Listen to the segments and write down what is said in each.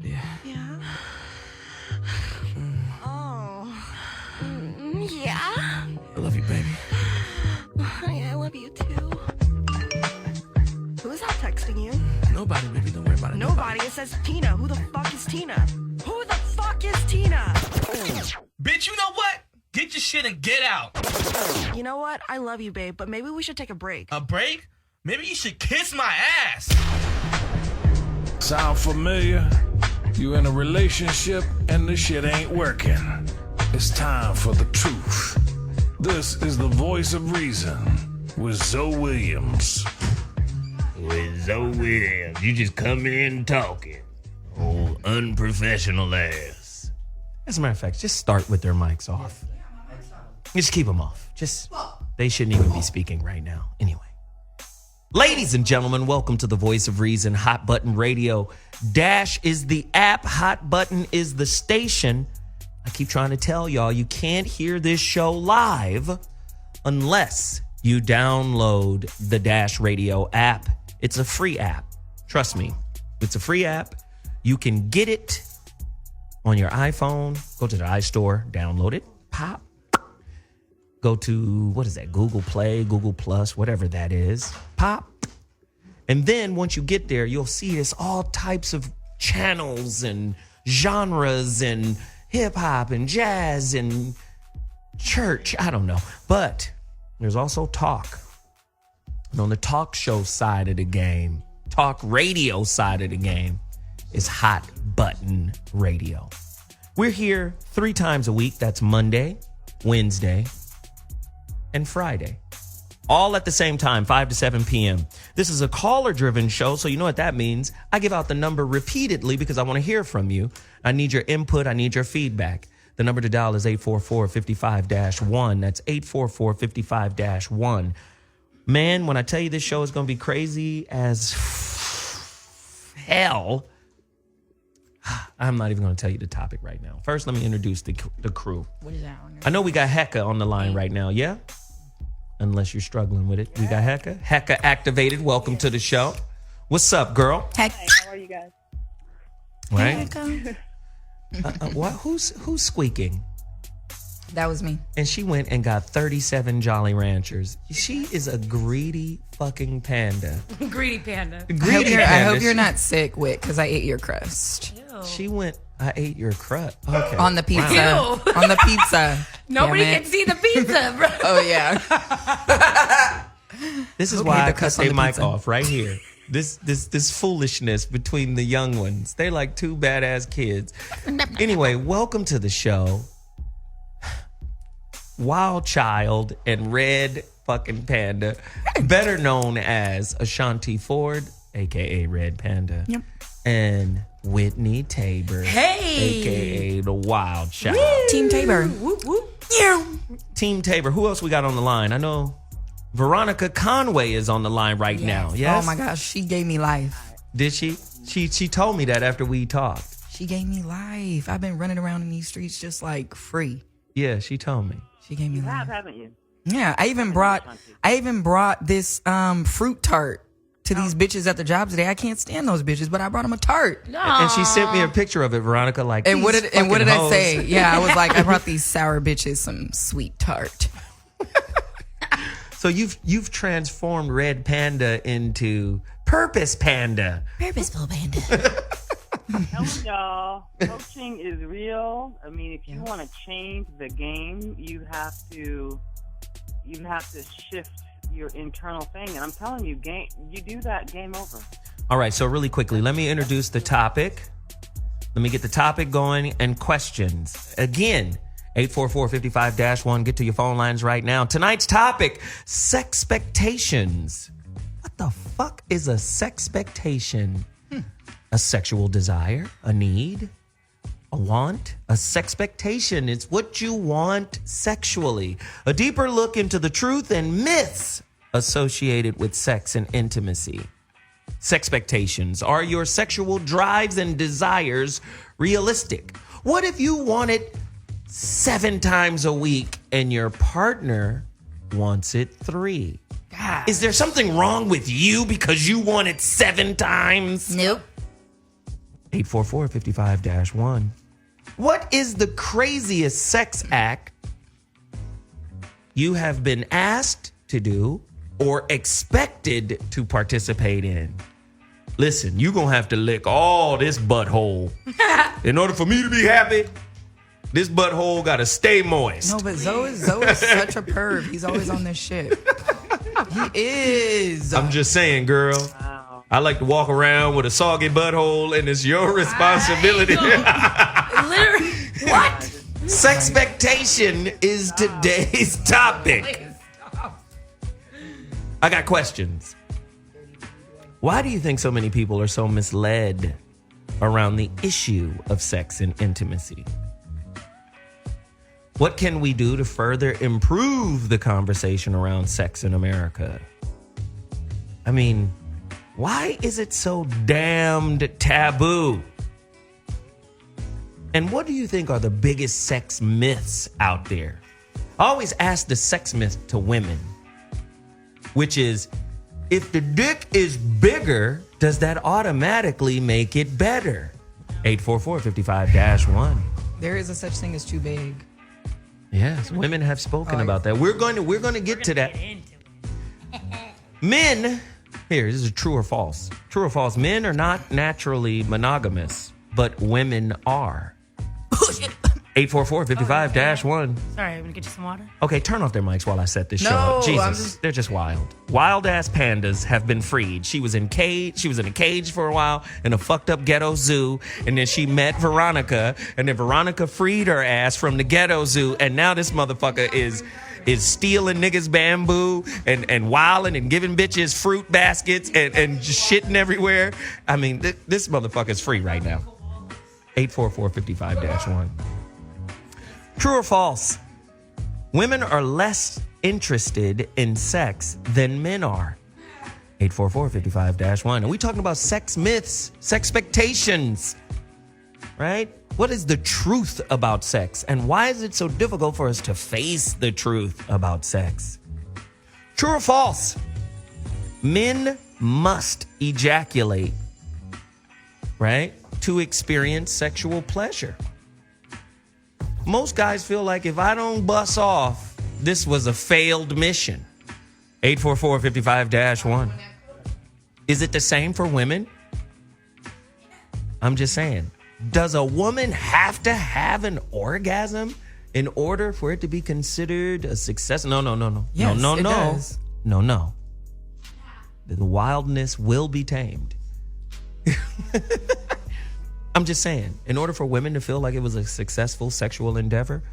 Yeah. Yeah. Oh. Yeah. I love you, baby. Yeah, I love you too. Who is that texting you? Nobody, baby. Don't worry about it. Nobody. It says Tina. Who the fuck is Tina? Who the fuck is Tina? Bitch, you know what? Get your shit and get out. You know what? I love you, babe, but maybe we should take a break. A break? Maybe you should kiss my ass. Sound familiar? You in a relationship and the shit ain't working. It's time for the truth. This is the voice of reason with Zoe Williams. With Zoe Williams, you just come in talking. Old unprofessional ass. As a matter of fact, just start with their mics off. Just keep them off. They shouldn't even be speaking right now. Anyway. Ladies and gentlemen, welcome to the Voice of Reason, Hot Button Radio. Dash is the app, Hot Button is the station. I keep trying to tell y'all, you can't hear this show live unless you download the Dash Radio app. It's a free app. Trust me, it's a free app. You can get it on your iPhone. Go to the iStore, download it, pop. Go to, what is that, Google Play, Google Plus, whatever that is, pop. And then once you get there, you'll see it's all types of channels and genres and hip hop and jazz and church. I don't know. But there's also talk. And on the talk show side of the game, talk radio side of the game is Hot Button Radio. We're here 3 times a week. That's Monday, Wednesday, and Friday. All at the same time, 5 to 7 p.m. This is a caller-driven show, so you know what that means. I give out the number repeatedly because I want to hear from you. I need your input. I need your feedback. The number to dial is 844-55-1. That's 844-55-1. Man, when I tell you this show is going to be crazy as hell, I'm not even going to tell you the topic right now. First, let me introduce the crew. What is that one? I know we got Heka on the line right now, yeah? Unless you're struggling with it. We got Heka. Heka activated. Welcome to the show. What's up, girl? Heck. Hey, how are you guys? Right? Who's squeaking? That was me. And she went and got 37 Jolly Ranchers. She is a greedy fucking panda. Greedy panda. I hope you're not sick, Whit, because I ate your crust. She went, I ate your crust. Okay. On the pizza. Wow. On the pizza. Nobody can see the pizza, bro. Oh, yeah. This is Okay, why I the cut crust on their the mic pizza. off right here. This foolishness between the young ones. They're like 2 badass kids. Anyway, welcome to the show. Wild Child and Red fucking Panda, better known as Ashonti Ford, a.k.a. Red Panda. Yep. And Whitney Tabor, Hey. a.k.a. the Wild Child. Team Tabor. Whoop, whoop. Team Tabor. Who else we got on the line? I know Veronica Conway is on the line right now. Yes? Oh, my gosh. She gave me life. Did she? She told me that after we talked. She gave me life. I've been running around in these streets just like free. Yeah, she told me. She gave me You life. have, haven't you? Yeah, I even brought this fruit tart to these bitches at the job today. I can't stand those bitches, but I brought them a tart. And she sent me a picture of it, Veronica. Like, And what did fucking I hoes. say? Yeah, I was like, I brought these sour bitches some sweet tart. So you've transformed Red Panda into Purpose Panda. Purposeful panda. Telling y'all, coaching is real. I mean, if you want to change the game, you have to shift your internal thing. And I'm telling you, you do that, game over. All right, so really quickly, let me introduce the topic. Let me get the topic going and questions. Again, 844-55-1. Get to your phone lines right now. Tonight's topic, sex-pectations. What the fuck is a sex-pectation? A sexual desire, a need, a want, a sex-pectation. It's what you want sexually. A deeper look into the truth and myths associated with sex and intimacy. Sex-pectations. Are your sexual drives and desires realistic? What if you want it 7 times a week and your partner wants it 3? God. Is there something wrong with you because you want it 7 times? Nope. 844-55-1. What is the craziest sex act you have been asked to do or expected to participate in? Listen, you're going to have to lick all this butthole. In order for me to be happy, this butthole got to stay moist. No, but Zoe is such a perv. He's always on this shit. He is. I'm just saying, girl. Wow. I like to walk around with a soggy butthole, and it's your responsibility. Literally, what? Sex-pectation is today's topic. I got questions. Why do you think so many people are so misled around the issue of sex and intimacy? What can we do to further improve the conversation around sex in America? I mean, why is it so damned taboo? And what do you think are the biggest sex myths out there? I always ask the sex myth to women, which is, if the dick is bigger, does that automatically make it better? 844-55-1. There is a such thing as too big. Yes, women have spoken about that. We're going to get to that. Men, here, this is true or false. True or false, men are not naturally monogamous, but women are. 844-55-1. Sorry, I'm gonna get you some water. Okay, turn off their mics while I set this show No, up. Jesus, they're just wild. Wild ass pandas have been freed. She was in a cage for a while in a fucked up ghetto zoo, and then she met Veronica, and then Veronica freed her ass from the ghetto zoo, and now this motherfucker is stealing niggas bamboo and wilding and giving bitches fruit baskets and just shitting everywhere. I mean, this motherfucker's free right now. 844-55-1. True or false? Women are less interested in sex than men are. 844-55-1. Are we talking about sex myths, sex-pectations, right? What is the truth about sex? And why is it so difficult for us to face the truth about sex? True or false? Men must ejaculate, right, to experience sexual pleasure. Most guys feel like if I don't bust off, this was a failed mission. 844-55-1. Is it the same for women? I'm just saying. Does a woman have to have an orgasm in order for it to be considered a success? No. Yes, no. it does. No. The wildness will be tamed. I'm just saying, in order for women to feel like it was a successful sexual endeavor,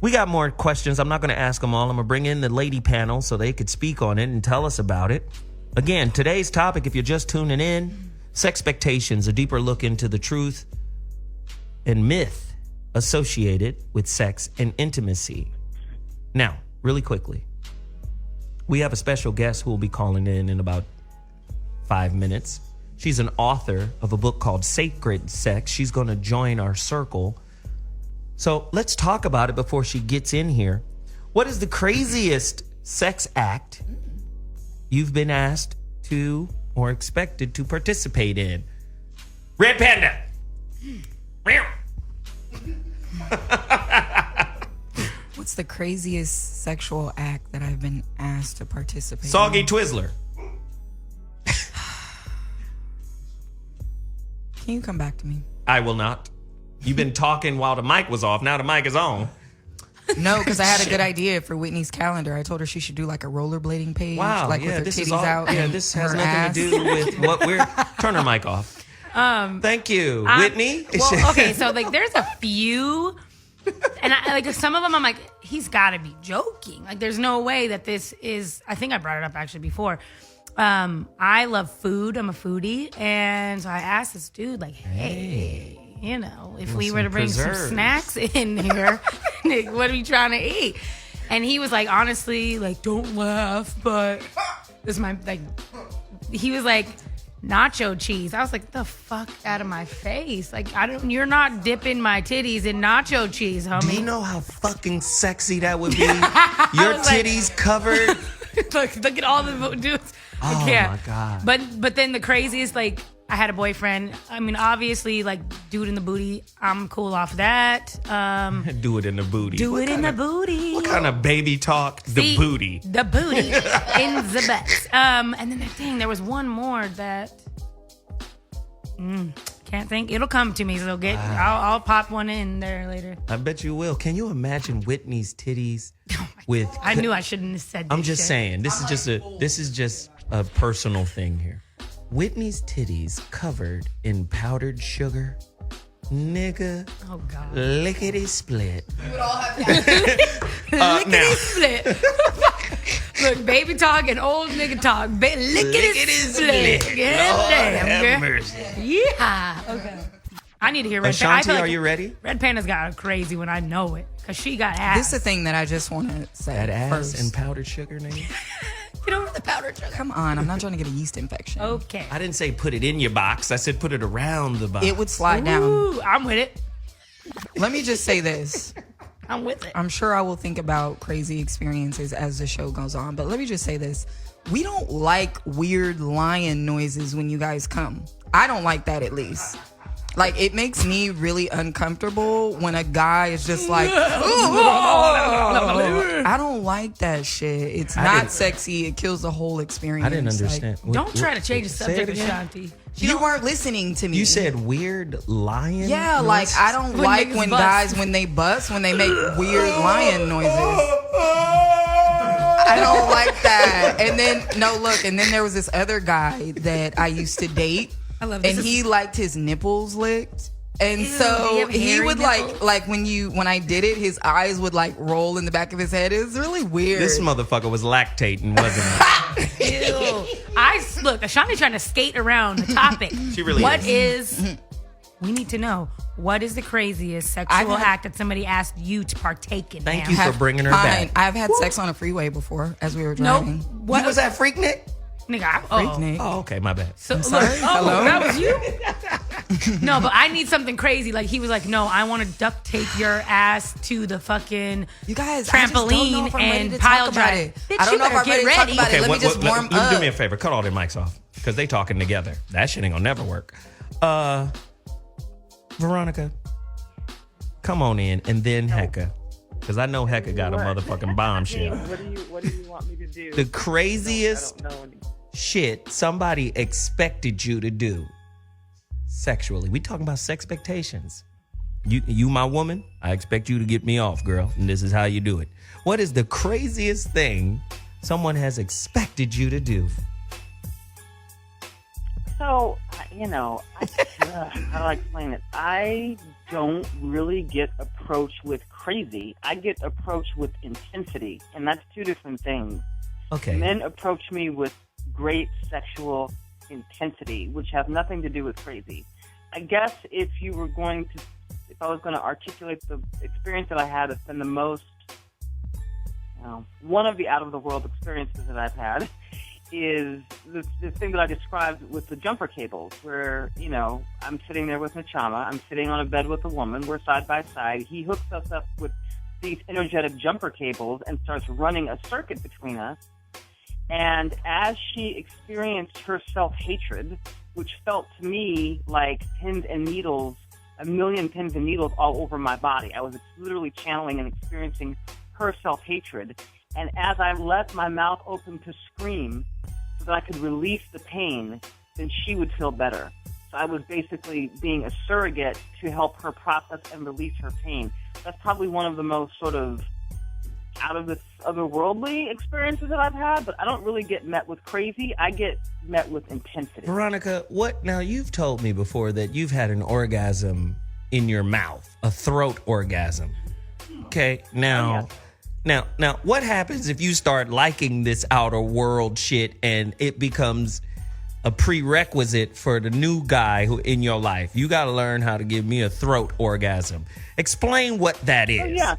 we got more questions. I'm not going to ask them all. I'm going to bring in the lady panel so they could speak on it and tell us about it. Again, today's topic, if you're just tuning in, Sex-pectations, a deeper look into the truth and myth associated with sex and intimacy. Now, really quickly, we have a special guest who will be calling in about 5 minutes. She's an author of a book called Sacred Sex. She's going to join our circle. So let's talk about it before she gets in here. What is the craziest sex act you've been asked to or expected to participate in? Red Panda. What's the craziest sexual act that I've been asked to participate Soggy in? Twizzler. Can you come back to me? I will not. You've been talking while the mic was off. Now the mic is on. No, because I had a good idea for Whitney's calendar. I told her she should do like a rollerblading page. Wow. Like yeah, with her this titties is all. out. Yeah, and this has her nothing ass. to do with what we're. Turn her mic off. Thank you, Whitney. Well, okay, so like there's a few, and like some of them I'm like, he's got to be joking. Like there's no way that this is. I think I brought it up actually before. I love food. I'm a foodie, and so I asked this dude like, hey. You know, if we were to bring some snacks in here, Nick, what are you trying to eat? And he was like, honestly, like, don't laugh, but this is my, like, he was like, nacho cheese. I was like, the fuck out of my face. Like, you're not dipping my titties in nacho cheese, homie. Do you know how fucking sexy that would be? Your titties like, covered. Look at all the dudes. Oh, my God. But then the craziest, like, I had a boyfriend. I mean, obviously, like, dude in the booty, I'm cool off that. Do it in the booty. Do it in the booty. What kind of baby talk? The booty. The booty in the butt. And then there was one more that can't think. It'll come to me, so I'll pop one in there later. I bet you will. Can you imagine Whitney's titties with? I knew I shouldn't have said. I'm just saying. This is just a personal thing here. Whitney's titties covered in powdered sugar. Nigga. Oh, God. Lickety split. We would all have that. Lickety split. Look, baby talk and old nigga talk. Lickety split. Lord Damn, have girl. mercy. Yeah. Okay. I need to hear Red Panda. Ashonti, are you ready? Red Panda's got a crazy when I know it. Because she got ass. This is the thing that I just want to say. That ass first. and powdered sugar, nigga. Get over the powdered sugar. Come on, I'm not trying to get a yeast infection. Okay. I didn't say put it in your box. I said put it around the box. It would slide down. Ooh, I'm with it. Let me just say this. I'm with it. I'm sure I will think about crazy experiences as the show goes on, but let me just say this. We don't like weird lion noises when you guys come. I don't like that, at least. Like, it makes me really uncomfortable when a guy is just like, I don't like that shit. It's not sexy. It kills the whole experience. I didn't understand. Don't try to change the Say it subject, again. Ashonti. You weren't listening to me. You said weird lion? Yeah, noise? like, I don't like niggas when bust. guys, when they bust, when they make weird lion noises. I don't like that. And then, and then there was this other guy that I used to date. I love this. And he liked his nipples licked. And Ew, do so you have he hairy would nipples? like when I did it, his eyes would like roll in the back of his head. It was really weird. This motherfucker was lactating, wasn't he? Ew. Look, Ashonti trying to skate around the topic. She really is. We need to know, what is the craziest sexual act that somebody asked you to partake in? Thank ma'am? you for bringing her back. I've had sex on a freeway before as we were Nope. driving. What You was that Freaknik? Nigga, Freaknik. Oh, okay, my bad. So, sorry? Hello? that was you? No, but I need something crazy. Like, he was like, no, I want to duct tape your ass to the fucking You guys, I just don't know trampoline if I'm ready and to pile talk about drive. it. Bitch, I don't you know if better I'm ready get to talk ready. about it. Let me just warm let up. do me a favor. Cut all their mics off because they talking together. That shit ain't gonna never work. Veronica, come on in, and then Heka, because I know Heka got a motherfucking bombshell. What do you want me to do? The craziest I don't know any. shit somebody expected you to do sexually. We talking about sex-pectations. You my woman, I expect you to get me off, girl, and this is how you do it. What is the craziest thing someone has expected you to do? So, how do I explain it? I don't really get approached with crazy. I get approached with intensity, and that's two different things. Okay. Men approach me with great sexual intensity, which has nothing to do with crazy. I guess if I was going to articulate the experience that I had, it's been the most, one of the out-of-the-world experiences that I've had is the thing that I described with the jumper cables, where, I'm sitting there with Nachama, I'm sitting on a bed with a woman, we're side by side, he hooks us up with these energetic jumper cables and starts running a circuit between us. And as she experienced her self-hatred, which felt to me like pins and needles, a million pins and needles all over my body, I was literally channeling and experiencing her self-hatred. And as I let my mouth open to scream so that I could release the pain, then she would feel better. So I was basically being a surrogate to help her process and release her pain. That's probably one of the most sort of out of this otherworldly experiences that I've had, but I don't really get met with crazy. I get met with intensity. Veronica, now you've told me before that you've had an orgasm in your mouth, a throat orgasm. Okay, now, what happens if you start liking this outer world shit and it becomes a prerequisite for the new guy who in your life? You got to learn how to give me a throat orgasm. Explain what that is. Oh, yeah.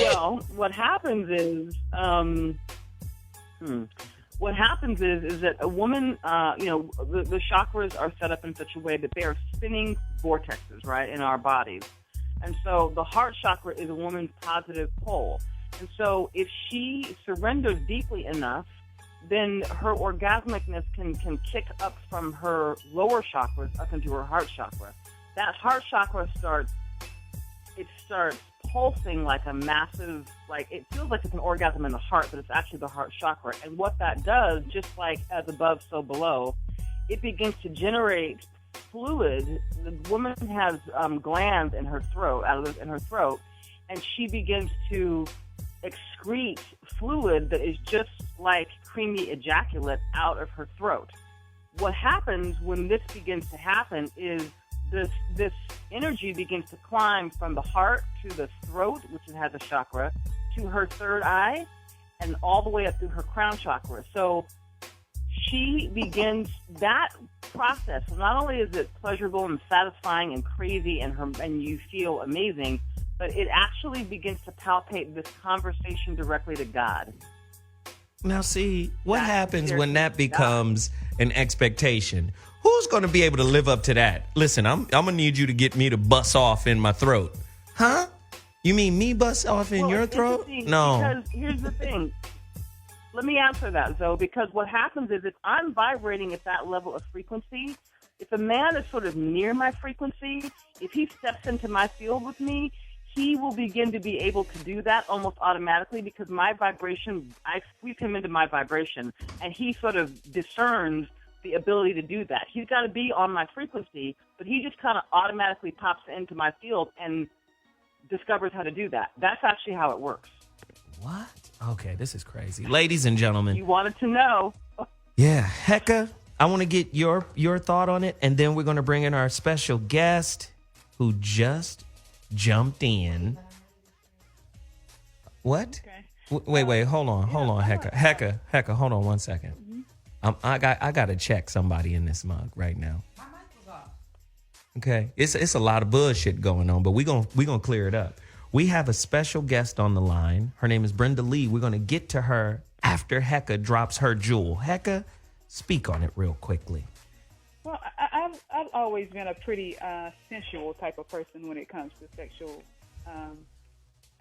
Well, what happens is, that a woman, the chakras are set up in such a way that they are spinning vortexes, right, in our bodies. And so the heart chakra is a woman's positive pole. And so if she surrenders deeply enough, then her orgasmicness can kick up from her lower chakras up into her heart chakra. That heart chakra starts pulsing like a massive, like it feels like it's an orgasm in the heart, but it's actually the heart chakra. And what that does, just like as above, so below, it begins to generate fluid. The woman has glands in her throat, and she begins to excrete fluid that is just like creamy ejaculate out of her throat. What happens when this begins to happen is this energy begins to climb from the heart to the throat, which has a chakra, to her third eye, and all the way up through her crown chakra. So she begins that process. Not only is it pleasurable and satisfying and crazy, and you feel amazing, but it actually begins to palpate this conversation directly to God. Now, see, what happens when that becomes an expectation? Who's going to be able to live up to that? Listen, I'm going to need you to get me to bust off in my throat. Huh? You mean me bust off in your throat? No. Because here's the thing. Let me answer that, Zoe, because what happens is if I'm vibrating at that level of frequency, if a man is sort of near my frequency, if he steps into my field with me, he will begin to be able to do that almost automatically because my vibration, I squeeze him into my vibration, and he sort of discerns the ability to do that. He's got to be on my frequency, but he just kind of automatically pops into my field and discovers how to do that. That's actually how it works. What? Okay, this is crazy. Ladies and gentlemen. You wanted to know. Yeah, Heka, I want to get your thought on it, and then we're going to bring in our special guest who just jumped in. What? Okay. Wait, hold on, Heka. Heka, hold on 1 second. I got to check somebody in this mug right now. My mic was off. Okay, it's a lot of bullshit going on, but we gonna clear it up. We have a special guest on the line. Her name is Brenda Lee. We're gonna get to her after Heka drops her jewel. Heka, speak on it real quickly. Well, I've always been a pretty sensual type of person when it comes to sexual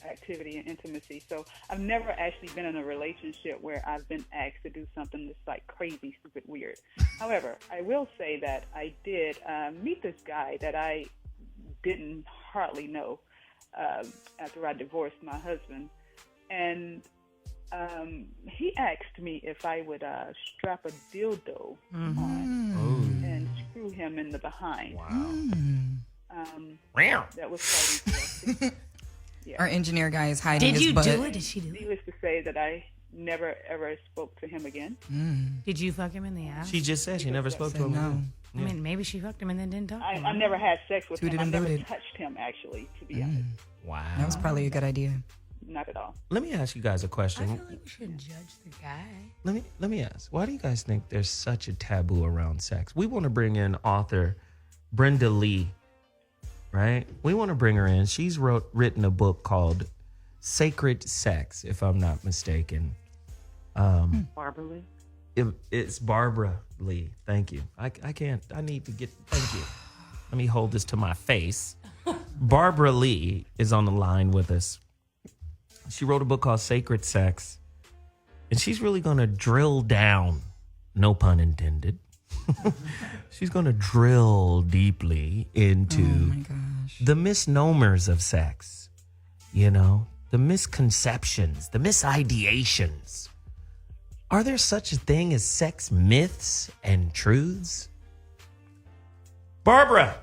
activity and intimacy. So I've never actually been in a relationship where I've been asked to do something that's like crazy, stupid, weird. However, I will say that I did meet this guy that I didn't hardly know after I divorced my husband. And he asked me if I would strap a dildo on and screw him in the behind. Wow. That was quite interesting. Yeah. Our engineer guy is hiding his butt. Did you do it? Did she do it? Needless to say that I never, ever spoke to him again. Did you fuck him in the ass? She just said she never spoke to him. No. I mean, maybe she fucked him and then didn't talk to him. I never had sex with him. Tooted I and never booted. touched him, actually, to be honest. Wow. That was probably a good idea. Not at all. Let me ask you guys a I question. feel like we should judge the guy. Let me ask. Why do you guys think there's such a taboo around sex? We want to bring in author Brenda Lee, right? We want to bring her in. She's written a book called Sacred Sex, if I'm not mistaken. Barbara Lee? It's Barbara Lee. Thank you. I need to get, thank you. Let me hold this to my face. Barbara Lee is on the line with us. She wrote a book called Sacred Sex, and she's really going to drill down, no pun intended. She's going to drill deeply into the misnomers of sex, you know, the misconceptions, the misideations. Are there such a thing as sex myths and truths? Barbara,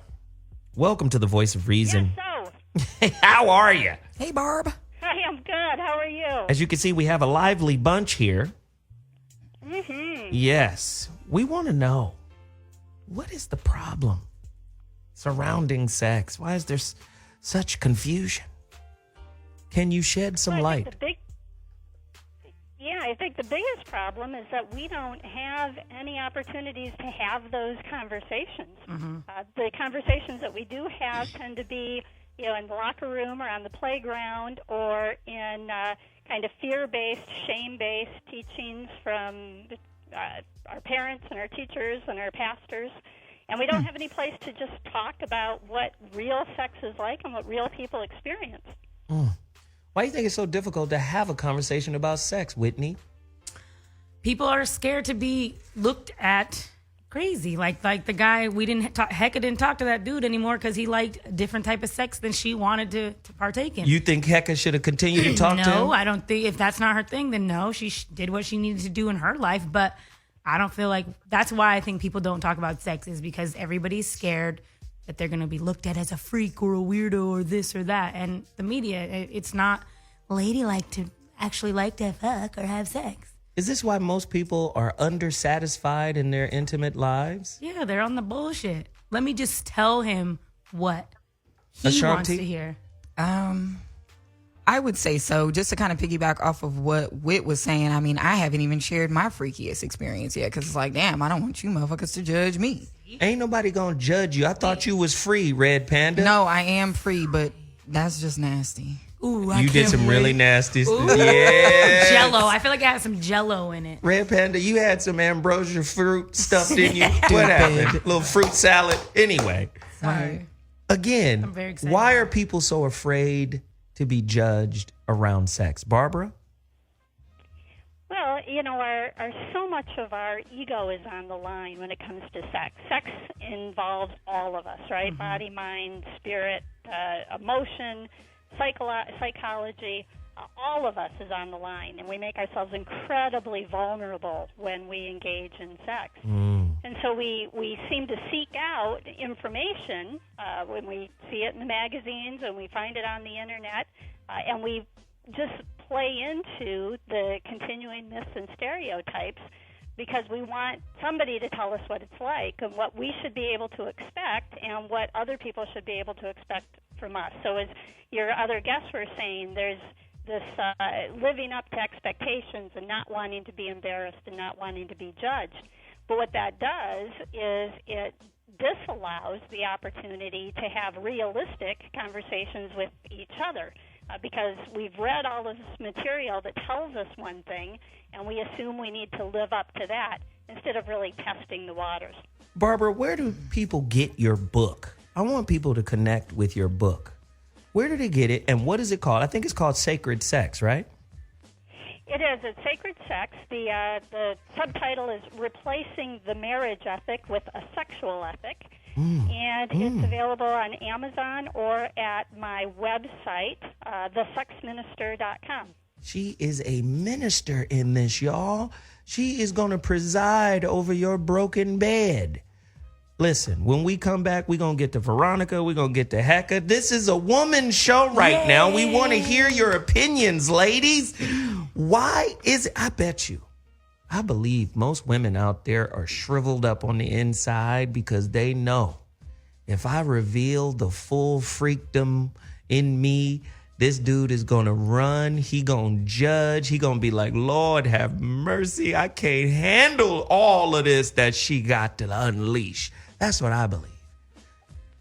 welcome to the Voice of Reason. Yes, so. Hey, how are you? Hey, Barb. I am good. How are you? As you can see, we have a lively bunch here. Mm-hmm. Yes. We want to know, what is the problem surrounding sex? Why is there such confusion? Can you shed some light? I think the biggest problem is that we don't have any opportunities to have those conversations. The conversations that we do have tend to be, you know, in the locker room or on the playground or in kind of fear-based, shame-based teachings from our parents and our teachers and our pastors. And we don't have any place to just talk about what real sex is like and what real people experience. Why do you think it's so difficult to have a conversation about sex, Whitney? people are scared to be looked at crazy. Like the guy, Heka didn't talk to that dude anymore because he liked a different type of sex than she wanted to partake in. You think Heka should have continued to talk to him? No, I don't think. If that's not her thing, then no. She did what she needed to do in her life. But I don't feel like that's why I think people don't talk about sex, is because everybody's scared that they're going to be looked at as a freak or a weirdo or this or that. And the media, it's not ladylike to actually like to fuck or have sex. Is this why most people are undersatisfied in their intimate lives? Yeah, they're on the bullshit. Let me just tell him what he Ashonti? wants to hear. I would say so. Just to kind of piggyback off of what Whit was saying, I mean, I haven't even shared my freakiest experience yet because it's like, damn, I don't want you motherfuckers to judge me. Ain't nobody gonna judge you. I thought you was free, Red Panda. No, I am free, but that's just nasty. Ooh, You did some really nasty stuff. Yeah. Jello. I feel like I had some Jello in it. Red Panda, you had some ambrosia fruit stuff, didn't you? What happened? Little fruit salad. Anyway. Sorry. Again, I'm very excited. why are people so afraid to be judged around sex? Barbara? Well, so much of our ego is on the line when it comes to sex. Sex involves all of us, right? Mm-hmm. Body, mind, spirit, emotion, psychology. All of us is on the line, and we make ourselves incredibly vulnerable when we engage in sex. And so we seem to seek out information when we see it in the magazines and we find it on the internet, and we just play into the continuing myths and stereotypes because we want somebody to tell us what it's like and what we should be able to expect and what other people should be able to expect from us. So as your other guests were saying, there's this living up to expectations and not wanting to be embarrassed and not wanting to be judged. But what that does is it disallows the opportunity to have realistic conversations with each other because we've read all of this material that tells us one thing, and we assume we need to live up to that instead of really testing the waters. Barbara, where do people get your book? I want people to connect with your book. Where do they get it, and what is it called? I think it's called Sacred Sex, right? It is. It's Sacred Sex. The subtitle is Replacing the Marriage Ethic with a Sexual Ethic. And it's available on Amazon or at my website, thesexminister.com. She is a minister in this, y'all. She is going to preside over your broken bed. Listen, when we come back, we're going to get to Veronica. We're going to get to Heka. This is a woman's show right now. We want to hear your opinions, ladies. Why is it? I believe most women out there are shriveled up on the inside because they know if I reveal the full freakdom in me, this dude is going to run. He going to judge. He going to be like, Lord, have mercy. I can't handle all of this that she got to unleash. That's what I believe.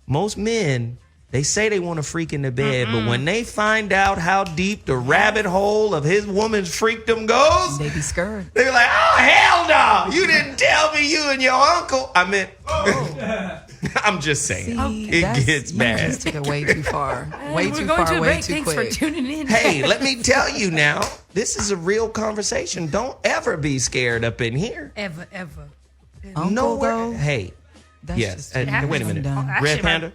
Most men, they say they want to freak in the bed, but when they find out how deep the rabbit hole of his woman's freakdom goes, They be scared. they're like, oh, hell no. You didn't tell me, you and your uncle. I meant, I'm just saying. It gets bad. You just took it way too far. Way We're too going to far, a way break. too Thanks quick. for tuning in. Hey, let me tell you now, this is a real conversation. Don't ever be scared up in here. Ever. Uncle, Nowhere. though, Hey, that's yes. just Wait a minute. done. Actually, Red Panda.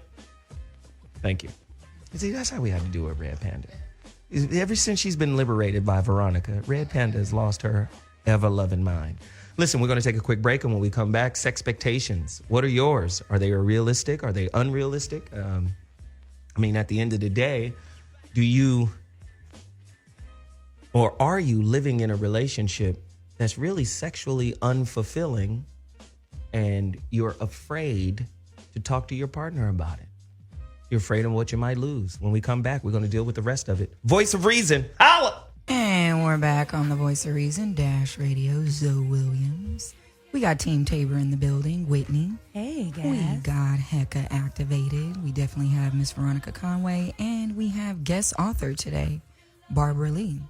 Thank you. See, that's how we have to do it, Red Panda. Ever since she's been liberated by Veronica, Red Panda has lost her ever-loving mind. Listen, we're going to take a quick break, and when we come back, Sex-pectations. What are yours? Are they realistic? Are they unrealistic? I mean, at the end of the day, do you or are you living in a relationship that's really sexually unfulfilling and you're afraid to talk to your partner about it? You're afraid of what you might lose. When we come back, we're going to deal with the rest of it. Voice of Reason, holla! And we're back on the Voice of Reason, Dash Radio, Zoe Williams. We got Team Tabor in the building, Whitney. Hey, guys. We got Heka activated. We definitely have Miss Veronica Conway. And we have guest author today, Barbara Lee.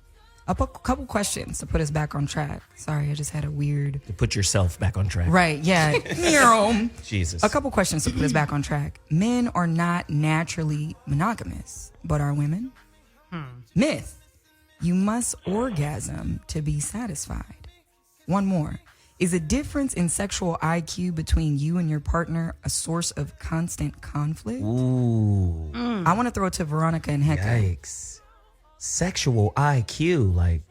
A couple questions to put us back on track. Sorry, I just had a weird... To put yourself back on track. Right, yeah. Jesus. A couple questions to put us back on track. Men are not naturally monogamous, but are women? Myth. You must orgasm to be satisfied. one more. Is a difference in sexual IQ between you and your partner a source of constant conflict? Ooh. I want to throw it to Veronica and Heka. Yikes. Sexual IQ. Like,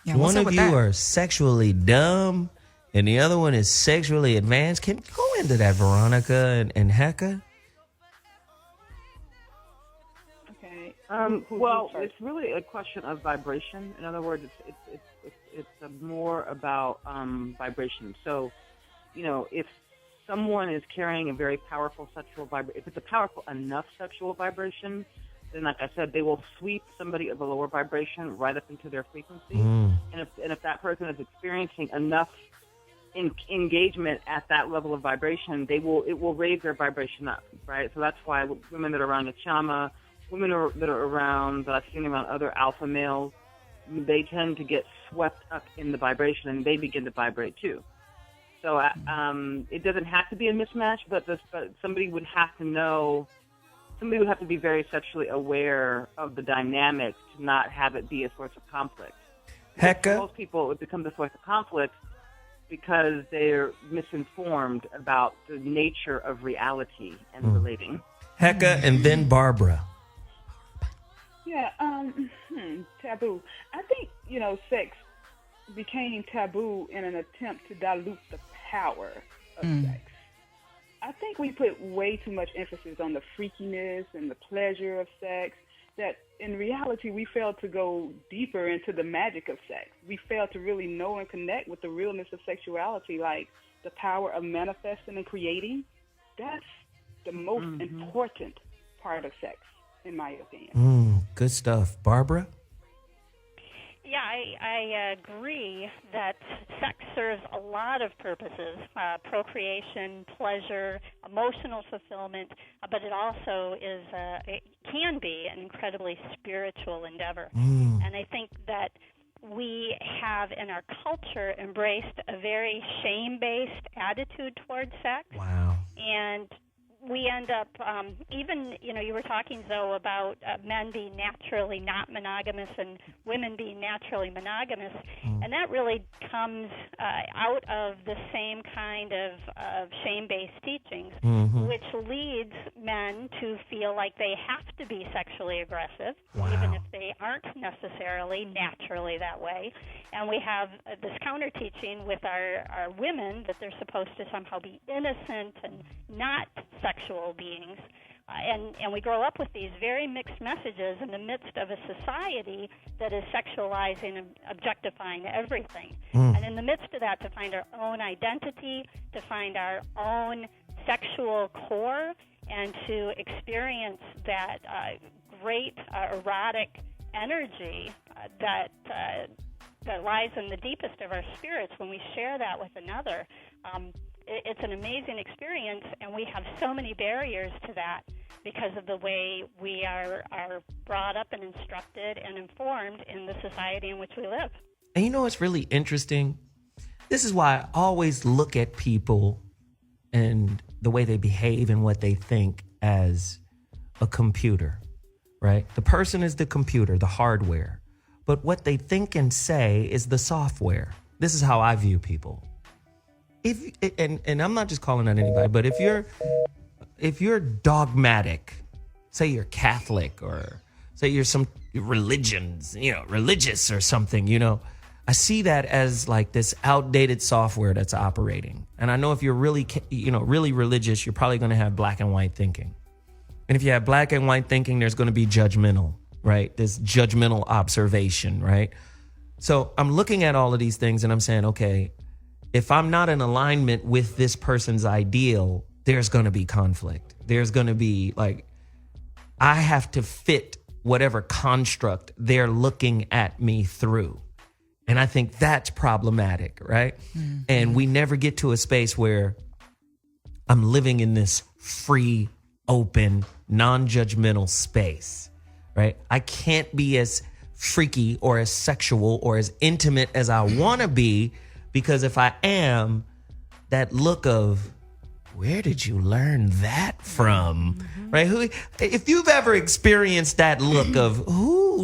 Yeah, what's one up of with you that? are sexually dumb and the other one is sexually advanced. Can you go into that, Veronica and Heka? Okay. Well, it's really a question of vibration. In other words, it's more about vibration. So, if someone is carrying a very powerful sexual vibration, if it's a powerful enough sexual vibration, then, like I said, they will sweep somebody of a lower vibration right up into their frequency. And if that person is experiencing enough engagement at that level of vibration, it will raise their vibration up, right? So that's why women that are around the chama, that are around, that I've seen around other alpha males, they tend to get swept up in the vibration and they begin to vibrate too. So it doesn't have to be a mismatch, but somebody would have to be very sexually aware of the dynamics to not have it be a source of conflict. Heka? For most people, it becomes a source of conflict because they're misinformed about the nature of reality and relating. Heka and then Barbara. Yeah, taboo. I think, sex became taboo in an attempt to dilute the power of sex. I think we put way too much emphasis on the freakiness and the pleasure of sex that in reality we failed to go deeper into the magic of sex. We failed to really know and connect with the realness of sexuality, like the power of manifesting and creating. That's the most important part of sex, in my opinion. Good stuff. Barbara? Yeah, I agree that sex serves a lot of purposes, procreation, pleasure, emotional fulfillment, but it also it can be an incredibly spiritual endeavor. And I think that we have in our culture embraced a very shame-based attitude towards sex. Wow. And we end up, you were talking, Zoe, about men being naturally not monogamous and women being naturally monogamous. And that really comes out of the same kind of shame-based teachings, which leads men to feel like they have to be sexually aggressive, even if they aren't necessarily naturally that way. And we have this counter-teaching with our women that they're supposed to somehow be innocent and not sexual beings. And we grow up with these very mixed messages in the midst of a society that is sexualizing and objectifying everything. And in the midst of that, to find our own identity, to find our own sexual core, and to experience that great erotic energy that lies in the deepest of our spirits when we share that with another. It's an amazing experience, and we have so many barriers to that because of the way we are brought up and instructed and informed in the society in which we live. And you know what's really interesting? This is why I always look at people and the way they behave and what they think as a computer, right? The person is the computer, the hardware. But what they think and say is the software. This is how I view people. And I'm not just calling out anybody, but if you're dogmatic, say you're Catholic or say you're some religions, religious or something, I see that as like this outdated software that's operating. And I know if you're really, really religious, you're probably going to have black and white thinking. And if you have black and white thinking, there's going to be judgmental, right? This judgmental observation, right? So I'm looking at all of these things and I'm saying, okay, if I'm not in alignment with this person's ideal, there's going to be conflict. There's going to be I have to fit whatever construct they're looking at me through. And I think that's problematic, right? And we never get to a space where I'm living in this free, open, non-judgmental space, right? I can't be as freaky or as sexual or as intimate as I want to be, because if I am, that look of, where did you learn that from? Right? If you've ever experienced that look of,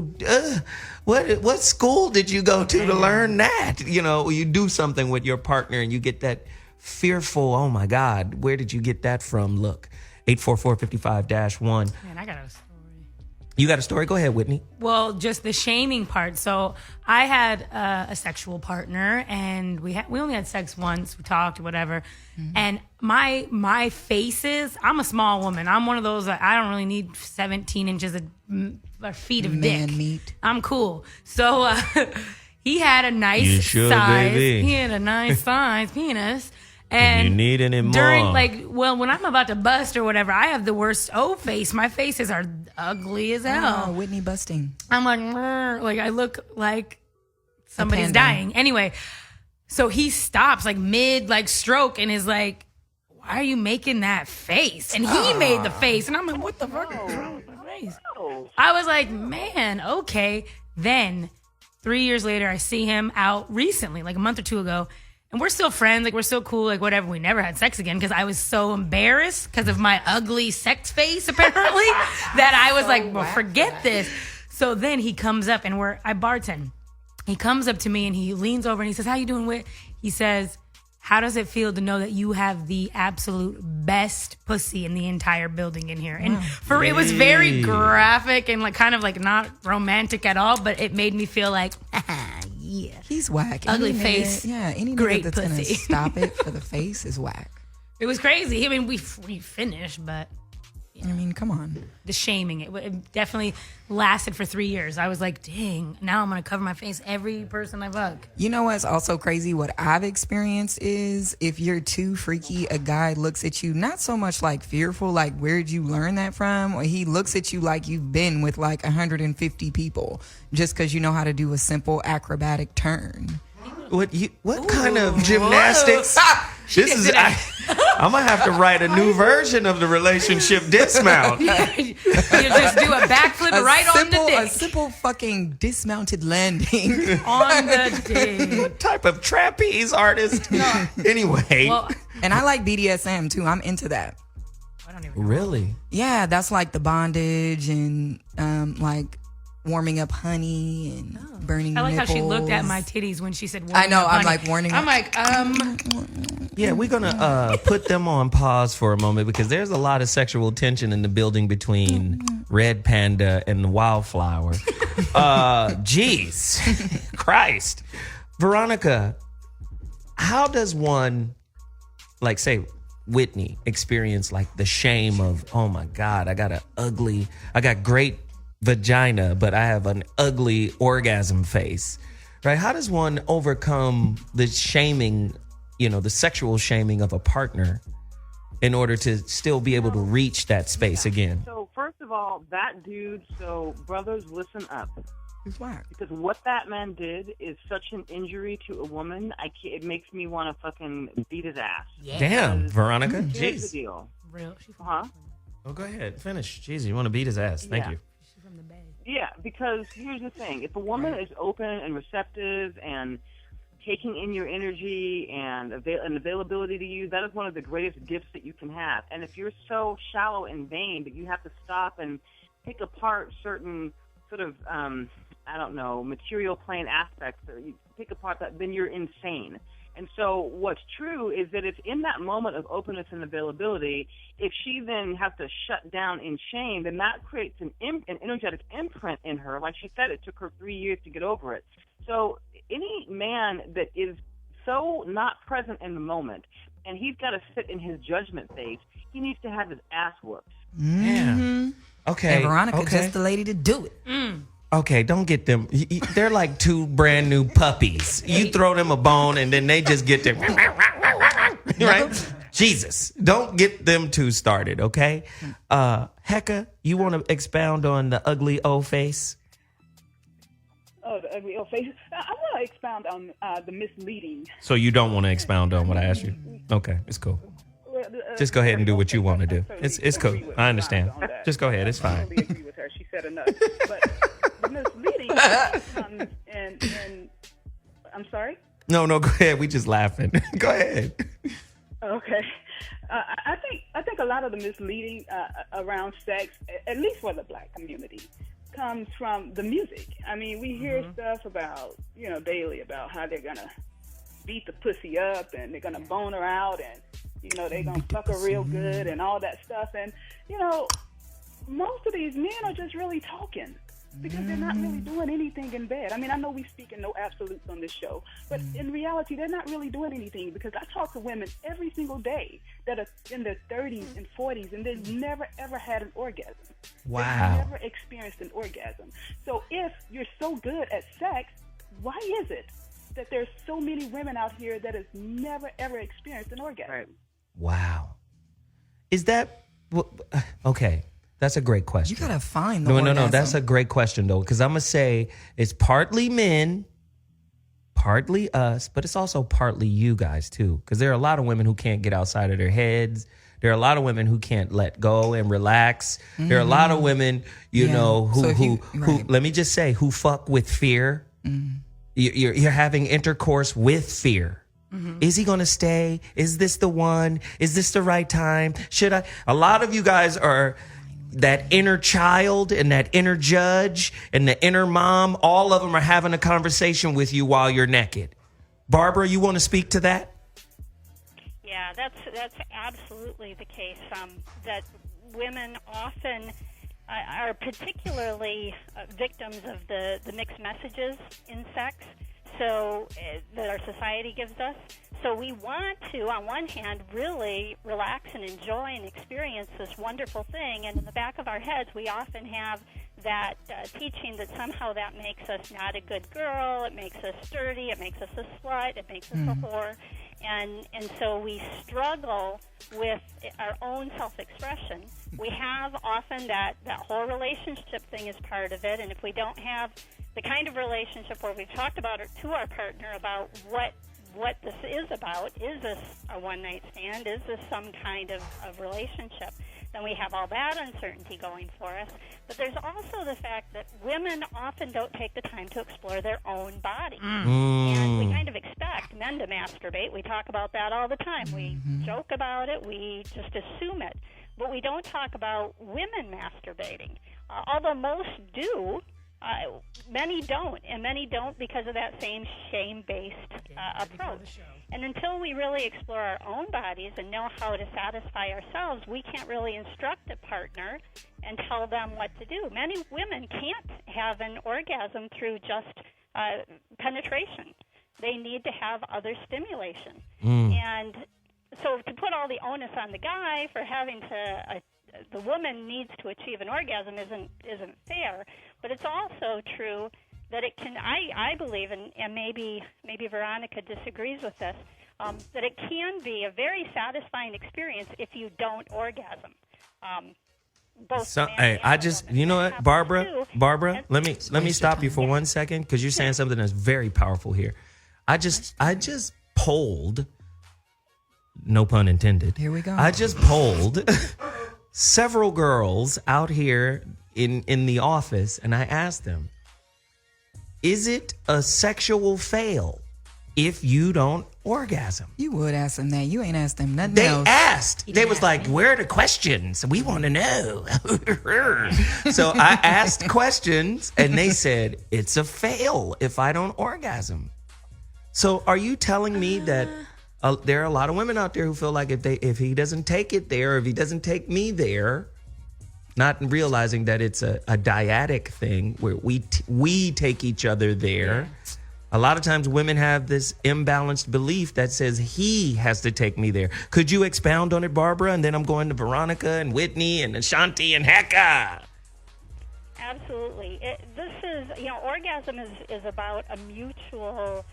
dude, what school did you go to learn that? You know, you do something with your partner and you get that fearful, oh my God, where did you get that from? Look, 844-55-1. Man, I got a story. You got a story? Go ahead, Whitney. Well, just the shaming part. So I had a sexual partner, and we only had sex once. We talked, whatever. And my faces. I'm a small woman. I'm one of those. I don't really need 17 inches of feet of Man dick. meat. I'm cool. So he had a nice You should, size. baby. He had a nice size penis. And you need any more? during when I'm about to bust or whatever, I have the worst O face. My faces are ugly as hell. Oh, Whitney busting. I'm like, "Mrr," like I look like somebody's panda. dying. Anyway, so he stops like mid stroke and is like, "Why are you making that face?" And he made the face, and I'm like, "What the fuck is wrong with my face?" I was like, "Man, okay." Then 3 years later, I see him out recently, like a month or two ago. And we're still friends, like we're still cool, like whatever. We never had sex again because I was so embarrassed because of my ugly sex face, apparently, that I was like, well, forget this. So then he comes up and I bartend. He comes up to me and he leans over and he says, "How you doing, Whit?" He says, "How does it feel to know that you have the absolute best pussy in the entire building in here?" And it was very graphic and kind of not romantic at all, but it made me feel like, yeah. He's whack. Ugly Any face. Nigga, yeah, any great nigga that's pussy. gonna stop it for the face is whack. It was crazy. I mean, we finished, but I mean, come on. the shaming, it definitely lasted for 3 years. I was like, dang, now I'm going to cover my face every person I fuck. You know what's also crazy? What I've experienced is if you're too freaky, a guy looks at you not so much like fearful, like where'd you learn that from? Or he looks at you like you've been with 150 people just because you know how to do a simple acrobatic turn. What kind of gymnastics? This is I'm gonna have to write a new version of the relationship dismount. You just do a backflip on the dick. A simple fucking dismounted landing. On the dick. What type of trapeze artist? Anyway. Well, and I like BDSM too. I'm into that. I don't even know. Really? Yeah, that's like the bondage and warming up honey and burning I like nipples. how she looked at my titties when she said warning I know, up I'm honey. warning I'm up. Yeah, we're gonna put them on pause for a moment because there's a lot of sexual tension in the building between Red Panda and the Wildflower. Jeez, Christ, Veronica, how does one, say, Whitney, experience the shame of, oh my God, I got great vagina, but I have an ugly orgasm face, right? How does one overcome the shaming, the sexual shaming of a partner in order to still be able to reach that space again? So first of all, that dude, brothers, listen up. He's whack. Because what that man did is such an injury to a woman, it makes me want to fucking beat his ass. Yeah. Damn, Veronica. Here's the Jeez. deal. Real. Oh, go ahead. Finish. Jeez, you want to beat his ass. Thank you. Yeah, because here's the thing. If a woman is open and receptive and taking in your energy and availability to you, that is one of the greatest gifts that you can have. And if you're so shallow and vain that you have to stop and pick apart certain sort of, material plane aspects, or you pick apart that, then you're insane. And so what's true is that if in that moment of openness and availability, if she then has to shut down in shame, then that creates an energetic imprint in her. Like she said, it took her 3 years to get over it. So any man that is so not present in the moment and he's got to sit in his judgment phase, he needs to have his ass whooped. Mm-hmm. Okay. And Veronica just the lady to do it. Okay, don't get them. They're like two brand new puppies. You throw them a bone and then they just get them. Right? Jesus, don't get them too started, okay? Heka, you want to expound on the ugly old face? Oh, the ugly old face. I want to expound on the misleading. So you don't want to expound on what I asked you? Okay, it's cool. Just go ahead and do what you want to do. It's cool. I understand. Just go ahead. It's fine. I totally agree with her. She said enough. But the misleading comes and I'm sorry? No, go ahead. We just laughing. Go ahead. Okay. I think a lot of the misleading around sex, at least for the black community, comes from the music. I mean, we hear stuff about, daily about how they're going to beat the pussy up and they're going to bone her out and, they're going to fuck her real good and all that stuff. And, most of these men are just really talking because they're not really doing anything in bed. I mean, I know we speak in no absolutes on this show, but in reality, they're not really doing anything because I talk to women every single day that are in their 30s and 40s and they've never, ever had an orgasm. Wow. They've never experienced an orgasm. So if you're so good at sex, why is it that there's so many women out here that has never, ever experienced an orgasm? Right. Wow. Is that... Okay. That's a great question. You gotta find the No. orgasm. That's a great question, though, because I'm going to say it's partly men, partly us, but it's also partly you guys, too, because there are a lot of women who can't get outside of their heads. There are a lot of women who can't let go and relax. There are a lot of women, who let me just say, who fuck with fear. You're having intercourse with fear. Is he going to stay? Is this the one? Is this the right time? Should I? A lot of you guys are that inner child and that inner judge and the inner mom. All of them are having a conversation with you while you're naked. Barbara, you want to speak to that? Yeah, that's absolutely the case. That women often are particularly victims of the mixed messages in sex. So that our society gives us. So we want to, on one hand, really relax and enjoy and experience this wonderful thing. And in the back of our heads, we often have that teaching that somehow that makes us not a good girl. It makes us sturdy. It makes us a slut. It makes us a whore. And so we struggle with our own self-expression. We have often that whole relationship thing is part of it. And if we don't have the kind of relationship where we've talked about it to our partner about what this is about, is this a one-night stand, is this some kind of relationship, then we have all that uncertainty going for us. But there's also the fact that women often don't take the time to explore their own body. And we kind of expect men to masturbate. We talk about that all the time. We joke about it. We just assume it. But we don't talk about women masturbating. Although most do, many don't, and many don't because of that same shame-based approach. And until we really explore our own bodies and know how to satisfy ourselves, we can't really instruct a partner and tell them what to do. Many women can't have an orgasm through just penetration. They need to have other stimulation. And so to put all the onus on the guy for having to... the woman needs to achieve an orgasm isn't fair, but it's also true that it can. I believe, and maybe Veronica disagrees with this, that it can be a very satisfying experience if you don't orgasm. I just, you know what, Barbara, let me stop you for 1 second because you're saying something that's very powerful here. I just polled, no pun intended. Here we go. I just polled several girls out here in the office, and I asked them, is it a sexual fail if you don't orgasm? You would ask them that. You ain't asked them nothing They else. asked. They was like, where are the questions? We want to know. So I asked questions, and they said, it's a fail if I don't orgasm. So are you telling me that there are a lot of women out there who feel like if he doesn't take it there, or if he doesn't take me there, not realizing that it's a dyadic thing where we take each other there. Yeah. A lot of times women have this imbalanced belief that says he has to take me there. Could you expound on it, Barbara? And then I'm going to Veronica and Whitney and Ashonti and Heka. Absolutely. This is, orgasm is about a mutual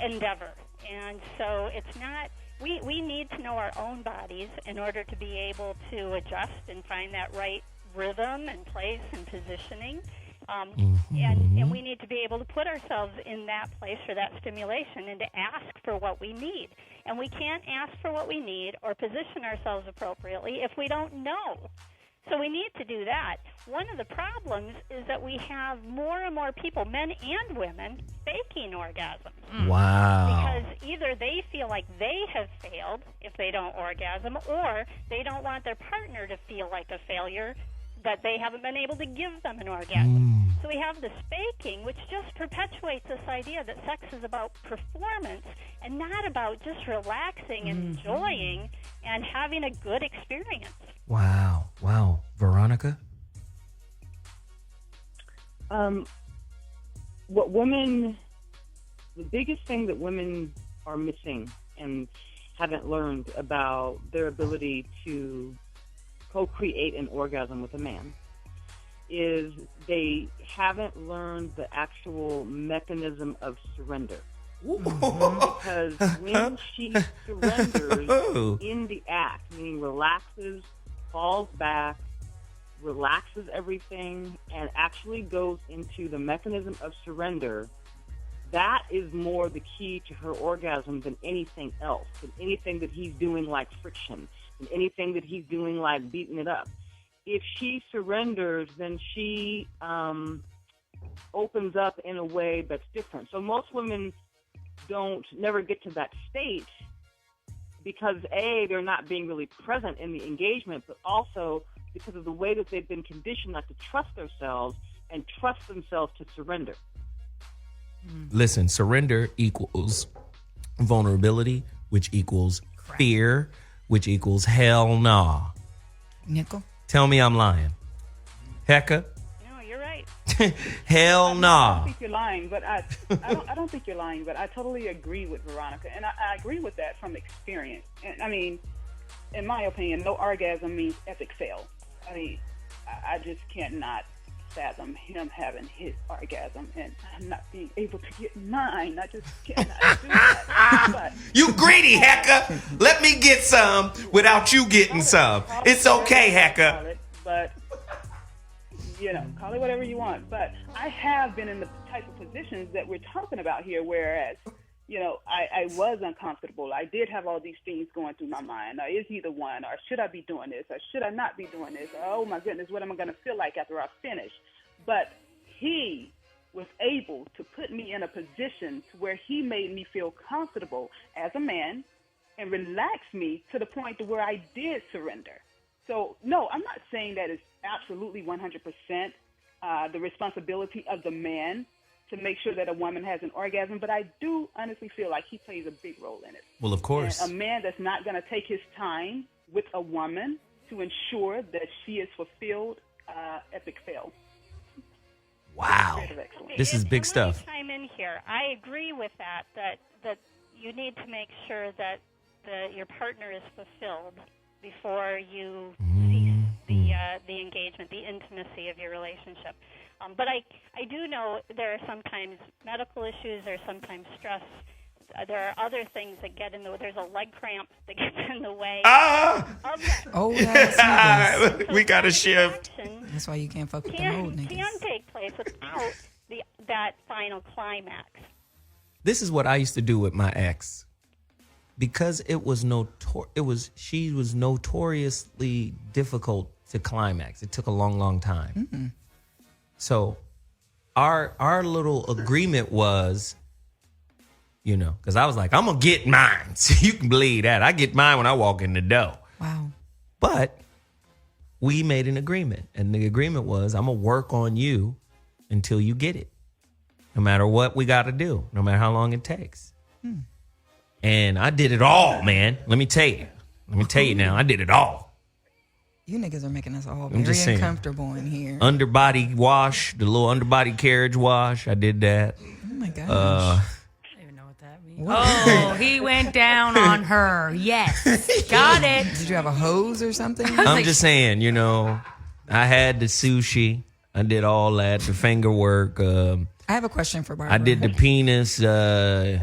endeavor. And so it's not, we need to know our own bodies in order to be able to adjust and find that right rhythm and place and positioning. And we need to be able to put ourselves in that place for that stimulation and to ask for what we need. And we can't ask for what we need or position ourselves appropriately if we don't know. So we need to do that. One of the problems is that we have more and more people, men and women, faking orgasms. Wow. Because either they feel like they have failed if they don't orgasm, or they don't want their partner to feel like a failure that they haven't been able to give them an orgasm. So we have the spaking, which just perpetuates this idea that sex is about performance and not about just relaxing and enjoying and having a good experience. Wow. Veronica? The biggest thing that women are missing and haven't learned about their ability to co-create an orgasm with a man is they haven't learned the actual mechanism of surrender. Because when she surrenders in the act, meaning relaxes, falls back, relaxes everything, and actually goes into the mechanism of surrender, that is more the key to her orgasm than anything else, than anything that he's doing like friction, than anything that he's doing like beating it up. If she surrenders, then she opens up in a way that's different. So most women never get to that state because A, they're not being really present in the engagement, but also because of the way that they've been conditioned not to trust themselves and trust themselves to surrender. Listen, surrender equals vulnerability, which equals fear, which equals hell nah. Nickel? Tell me I'm lying. Heka? No, you're right. Hell nah. I don't think you're lying, but I don't think you're lying, but I totally agree with Veronica, and I agree with that from experience. And I mean, in my opinion, no orgasm means epic fail. I mean, I just cannot fathom him having his orgasm and not being able to get mine. I just cannot do that. But you greedy, Heka. Let me get some without you getting some. It's okay, Heka. But, call it whatever you want. But I have been in the type of positions that we're talking about here, whereas, I was uncomfortable. I did have all these things going through my mind. Is he the one? Or should I be doing this? Or should I not be doing this? Or, oh, my goodness, what am I going to feel like after I finish? But he was able to put me in a position to where he made me feel comfortable as a man and relax me to the point to where I did surrender. So, no, I'm not saying that it's absolutely 100% the responsibility of the man to make sure that a woman has an orgasm, but I do honestly feel like he plays a big role in it. Well, of course. And a man that's not going to take his time with a woman to ensure that she is fulfilled, epic fail. Wow. This is big stuff. Let me chime in here. I agree with that you need to make sure that your partner is fulfilled before you cease the engagement, the intimacy of your relationship. But I do know there are sometimes medical issues, there are sometimes stress. There are other things that get in the way. There's a leg cramp that gets in the way of that. Oh, that's we got to shift. That's why you can't fuck with the old niggas. Can take place without that final climax. This is what I used to do with my ex. Because she was notoriously difficult to climax. It took a long, long time. Mm-hmm. So our little agreement was, because I was like, I'm going to get mine. So you can believe that. I get mine when I walk in the door. Wow. But we made an agreement. And the agreement was, I'm going to work on you until you get it. No matter what we got to do. No matter how long it takes. And I did it all, man. Let me tell you now. I did it all. You niggas are making us all I'm very just saying. uncomfortable in here. Underbody wash, the little underbody carriage wash. I did that. Oh my gosh. I don't even know what that means. Oh, he went down on her. Yes. Got it. Did you have a hose or something? I'm just saying, I had the sushi. I did all that, the finger work. I have a question for Barbara. I did the penis, Sound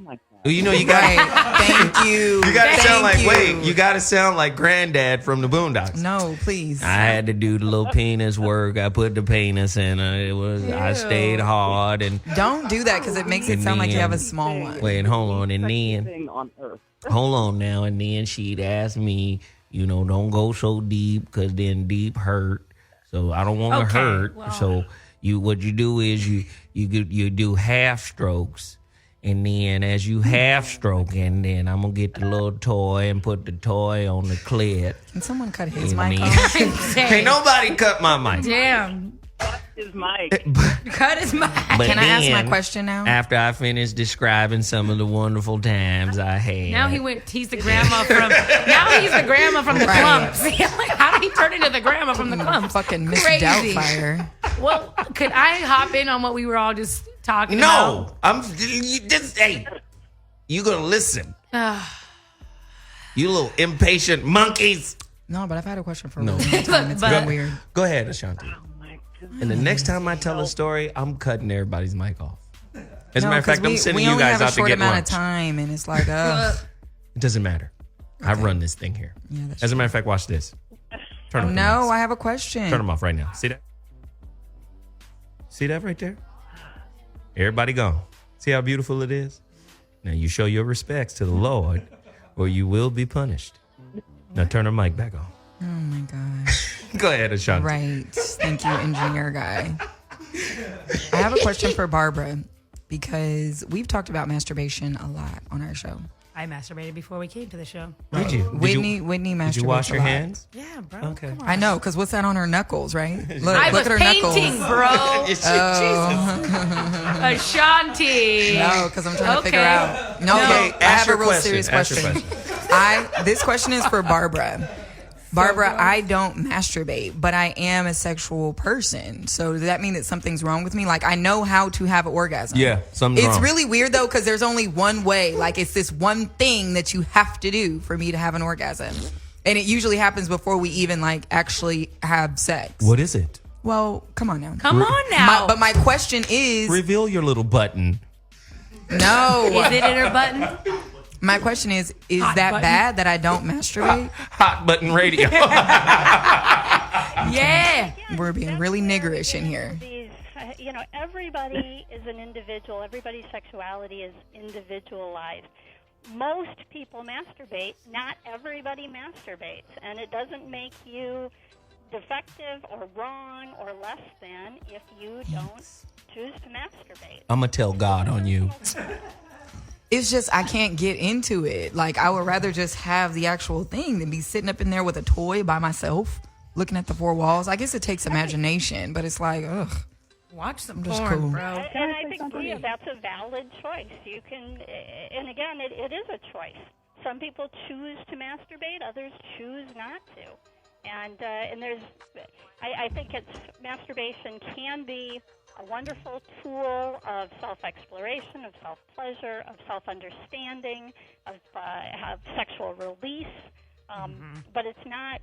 like that? You got Thank you. You got to sound like you got to sound like Granddad from the Boondocks. No, please. I had to do the little penis work. I put the penis in. I stayed hard and don't do that because it makes it sound like you have a small one. Wait, hold on, and then hold on now, and then she'd ask me, don't go so deep because then deep hurt. So I don't want to hurt. Well. So what you do is you do half strokes. And then as you half stroking, then I'm going to get the little toy and put the toy on the clit. Can someone cut his And mic then- off? Can't nobody cut my mic. Damn. His mic. Cut his mic. But Can I ask my then, question now? After I finish describing some of the wonderful times I had. Now he's the grandma from the Right. clumps. How did he turn into the grandma from the clumps? Fucking Miss Crazy. Doubtfire. Well, could I hop in on what we were all just talking about? No, hey, you gonna listen? You little impatient monkeys. No, but I've had a question for a No. really long time. It's been weird. Go ahead, Ashanti. And the next time I tell a story, I'm cutting everybody's mic off. As a matter of fact, I'm sending you guys out to get we only have a short amount lunch. of time, and it's like, It doesn't matter. I run this thing here. Yeah, that's As a matter of fact, watch this. Turn off the no, mics. I have a question. Turn them off right now. See that? See that right there? Everybody gone. See how beautiful it is? Now you show your respects to the Lord, or you will be punished. Now turn the mic back on. Oh my gosh. Go ahead, Ashanti. Right. Thank you, engineer guy. I have a question for Barbara because we've talked about masturbation a lot on our show. I masturbated before we came to the show. Did you? Whitney masturbates. Did you wash a your lot. hands? Yeah, bro. Okay. Come on. I know, because what's that on her knuckles, right? Look, I was look at her painting, knuckles. bro. Jesus. Ashanti. No, because I'm trying to figure Okay. out. No, Okay, I ask have your a real question. serious Ask your question. This question is for Barbara. Barbara, I don't masturbate, but I am a sexual person. So does that mean that something's wrong with me? Like, I know how to have an orgasm. Yeah, something's It's wrong. really weird, though, because there's only one way. Like, it's this one thing that you have to do for me to have an orgasm. And it usually happens before we even, like, actually have sex. What is it? Well, come on now. Come on now. But my question is... Reveal your little button. No. Is it in her button? My question is Hot that button? bad that I don't masturbate? Hot button radio. Yeah. We're being really niggerish in here. These, everybody is an individual. Everybody's sexuality is individualized. Most people masturbate. Not everybody masturbates. And it doesn't make you defective or wrong or less than if you don't choose to masturbate. I'm going to tell God on you. It's just I can't get into it. Like, I would rather just have the actual thing than be sitting up in there with a toy by myself, looking at the four walls. I guess it takes imagination, but it's like, ugh. Watch some just porn, cool. bro. And I think that's a valid choice. You can, and again, it is a choice. Some people choose to masturbate, others choose not to. And there's, I think masturbation can be a wonderful tool of self-exploration, of self-pleasure, of self-understanding, of sexual release. But it's not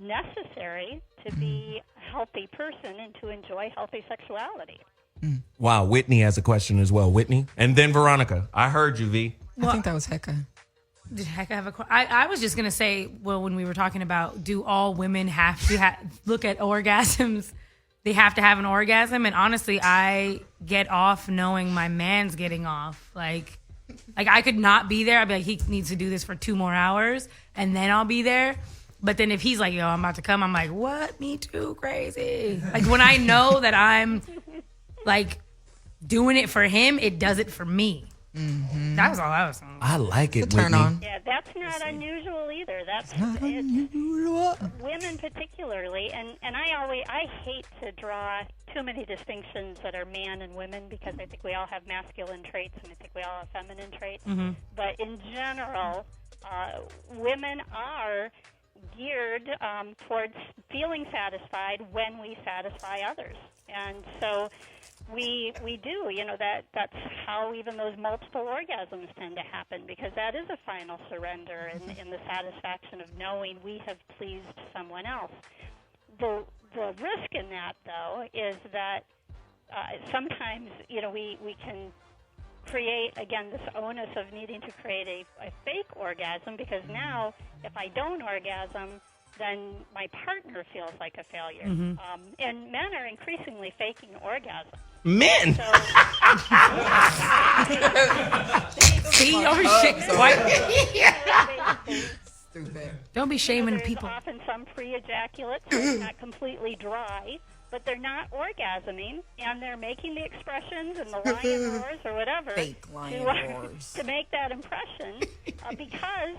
necessary to be a healthy person and to enjoy healthy sexuality. Wow, Whitney has a question as well. Whitney. And then Veronica. I heard you, V. I think that was Heka. Did Heka have a question? I was just going to say, well, when we were talking about do all women have to look at orgasms, they have to have an orgasm. And honestly, I get off knowing my man's getting off. Like I could not be there. I'd be like, he needs to do this for 2 more hours and then I'll be there. But then if he's like, yo, I'm about to come, I'm like, what? Me too, crazy. Like when I know that I'm like doing it for him, it does it for me. Mm-hmm. That was all I was saying. I like it, turn Whitney. on. Yeah, that's not unusual either. That's women particularly, and I hate to draw too many distinctions that are man and women because I think we all have masculine traits and I think we all have feminine traits. Mm-hmm. But in general, women are geared towards feeling satisfied when we satisfy others, and so. We do, that's how even those multiple orgasms tend to happen because that is a final surrender in the satisfaction of knowing we have pleased someone else. The risk in that, though, is that sometimes, we can create, again, this onus of needing to create a fake orgasm because now if I don't orgasm, then my partner feels like a failure. Mm-hmm. And men are increasingly faking orgasms. Men! So, See your shit. Stupid. Don't be shaming there's people. often some pre-ejaculate, so it's not completely dry. but they're not orgasming, and they're making the expressions and the lion roars or whatever Fake lion roars. to make that impression because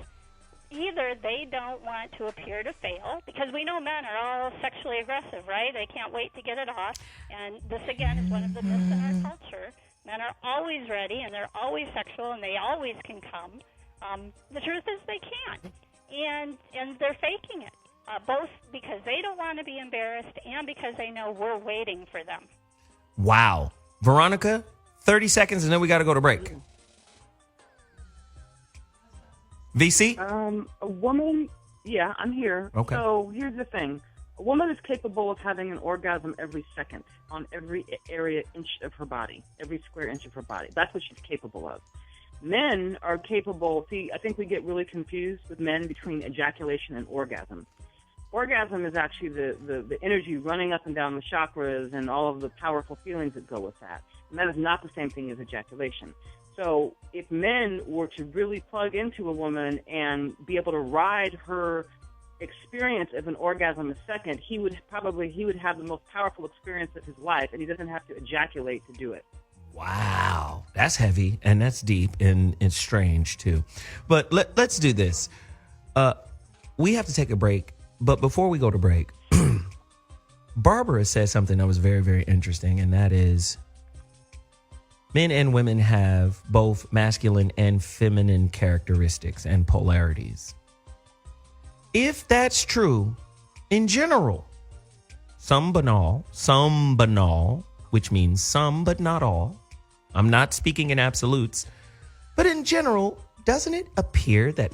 either they don't want to appear to fail, because we know men are all sexually aggressive, right? They can't wait to get it off. And this, again, is one of the myths in our culture. Men are always ready, and they're always sexual, and they always can come. The truth is they can't. And they're faking it, both because they don't want to be embarrassed and because they know we're waiting for them. Wow. Veronica, 30 seconds, and then we got to go to break. VC? A woman, yeah, I'm here. Okay. So here's the thing. A woman is capable of having an orgasm every second on every inch of her body, every square inch of her body. That's what she's capable of. Men are capable, I think we get really confused with men between ejaculation and orgasm. Orgasm is actually the energy running up and down the chakras and all of the powerful feelings that go with that. And that is not the same thing as ejaculation. So if men were to really plug into a woman and be able to ride her experience of an orgasm a second, he would have the most powerful experience of his life, and he doesn't have to ejaculate to do it. Wow. That's heavy, and that's deep, and it's strange, too. But let's do this. We have to take a break, but before we go to break, Barbara said something that was very, very interesting, and that is men and women have both masculine and feminine characteristics and polarities. If that's true, in general, some banal, which means some but not all. I'm not speaking in absolutes, but in general, doesn't it appear that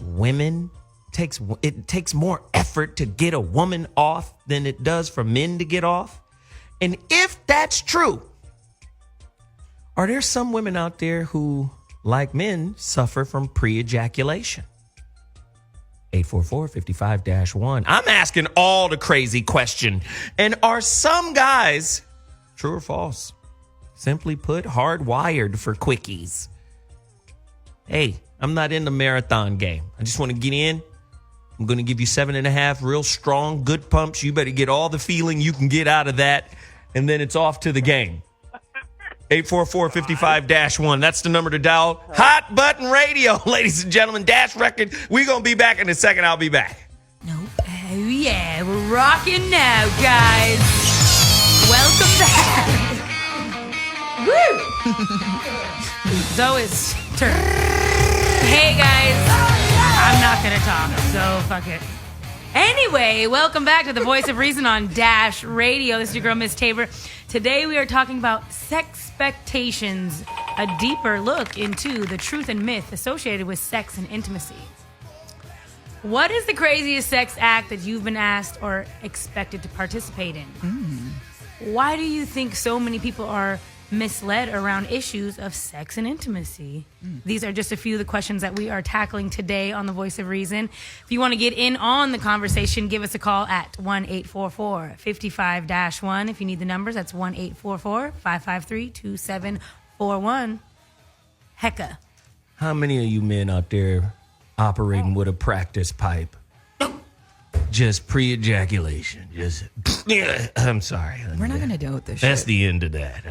it takes more effort to get a woman off than it does for men to get off? And if that's true, are there some women out there who, like men, suffer from pre-ejaculation? 844-55-1. I'm asking all the crazy question. And are some guys, true or false, simply put, hardwired for quickies? Hey, I'm not in the marathon game. I just want to get in. I'm going to give you 7.5 real strong, good pumps. You better get all the feeling you can get out of that. And then it's off to the game. 844-55-1. That's the number to dial. Hot Button Radio, ladies and gentlemen. Dash Record. We're going to be back in a second. I'll be back. Nope. Oh, yeah. We're rocking now, guys. Welcome back. Woo! Zoe's turn. Hey, guys. I'm not going to talk, so fuck it. Anyway, welcome back to the Voice of Reason on Dash Radio. This is your girl, Miss Tabor. Today we are talking about sex-pectations, a deeper look into the truth and myth associated with sex and intimacy. What is the craziest sex act that you've been asked or expected to participate in? Why do you think so many people are misled around issues of sex and intimacy? These are just a few of the questions that we are tackling today on The Voice of Reason. If you want to get in on the conversation, give us a call at 1-844-55-1. If you need the numbers, that's 1-844-553-2741. Heka. How many of you men out there operating with a practice pipe? Just pre-ejaculation. I'm sorry. We're not going to deal with this That's shit. the end of that.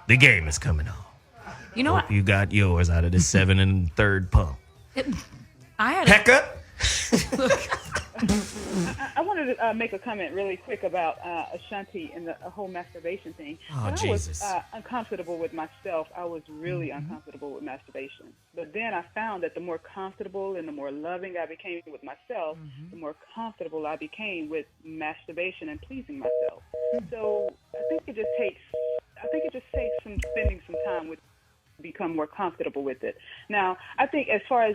The game is coming on. You know what? You got yours out of the 7 1/3 pump. I had Heka? I wanted to make a comment really quick about Ashonti and the whole masturbation thing. Oh, when Jesus. I was uncomfortable with myself, I was really uncomfortable with masturbation. But then I found that the more comfortable and the more loving I became with myself, the more comfortable I became with masturbation and pleasing myself. So I think it just takes some spending some time with become more comfortable with it. Now, I think as far as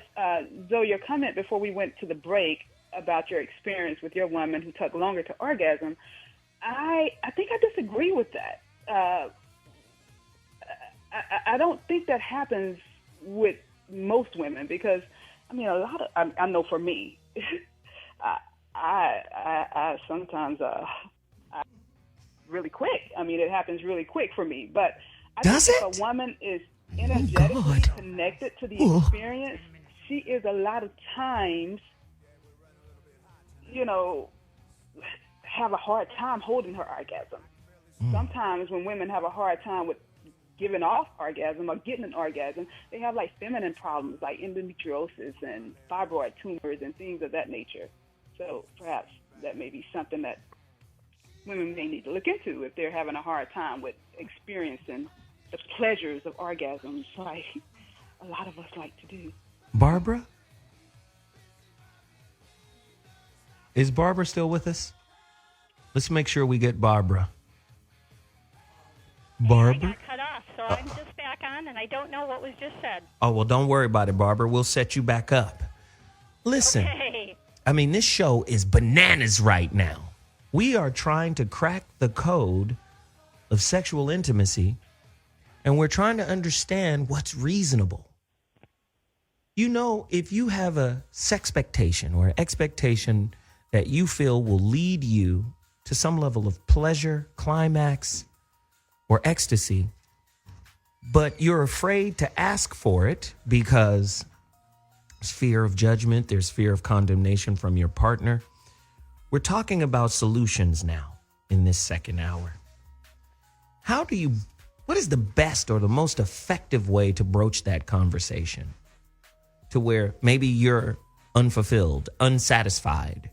Zoe, your comment before we went to the break about your experience with your woman who took longer to orgasm, I think I disagree with that. I don't think that happens with most women because, I mean, I know for me, I sometimes really quick. I mean, it happens really quick for me. But I think if a woman is energetically connected to the experience, she is a lot of times, have a hard time holding her orgasm. Sometimes when women have a hard time with giving off orgasm or getting an orgasm, they have like feminine problems like endometriosis and fibroid tumors and things of that nature. So perhaps that may be something that women may need to look into if they're having a hard time with experiencing the pleasures of orgasms like a lot of us like to do. Barbara? Is Barbara still with us? Let's make sure we get Barbara. Barbara? I got cut off, so I'm just back on, and I don't know what was just said. Oh, well, don't worry about it, Barbara. We'll set you back up. Listen, Okay. I mean, this show is bananas right now. We are trying to crack the code of sexual intimacy, and we're trying to understand what's reasonable. You know, if you have a sex-pectation or an expectation that you feel will lead you to some level of pleasure, climax, or ecstasy, but you're afraid to ask for it because there's fear of judgment, there's fear of condemnation from your partner. We're talking about solutions now in this second hour. What is the best or the most effective way to broach that conversation to where maybe you're unfulfilled, unsatisfied?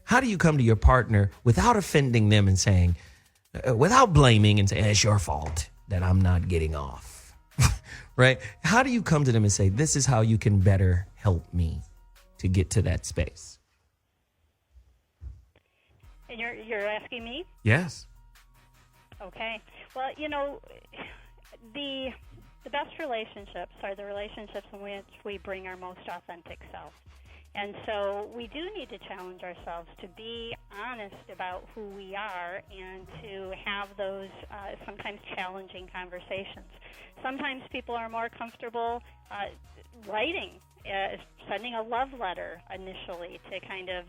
How do you come to your partner without offending them and saying, without blaming and saying, it's your fault that I'm not getting off, right? How do you come to them and say, this is how you can better help me to get to that space? And you're asking me? Yes. Okay. Well, you know, the best relationships are the relationships in which we bring our most authentic self. And so we do need to challenge ourselves to be honest about who we are and to have those sometimes challenging conversations. Sometimes people are more comfortable writing, sending a love letter initially to kind of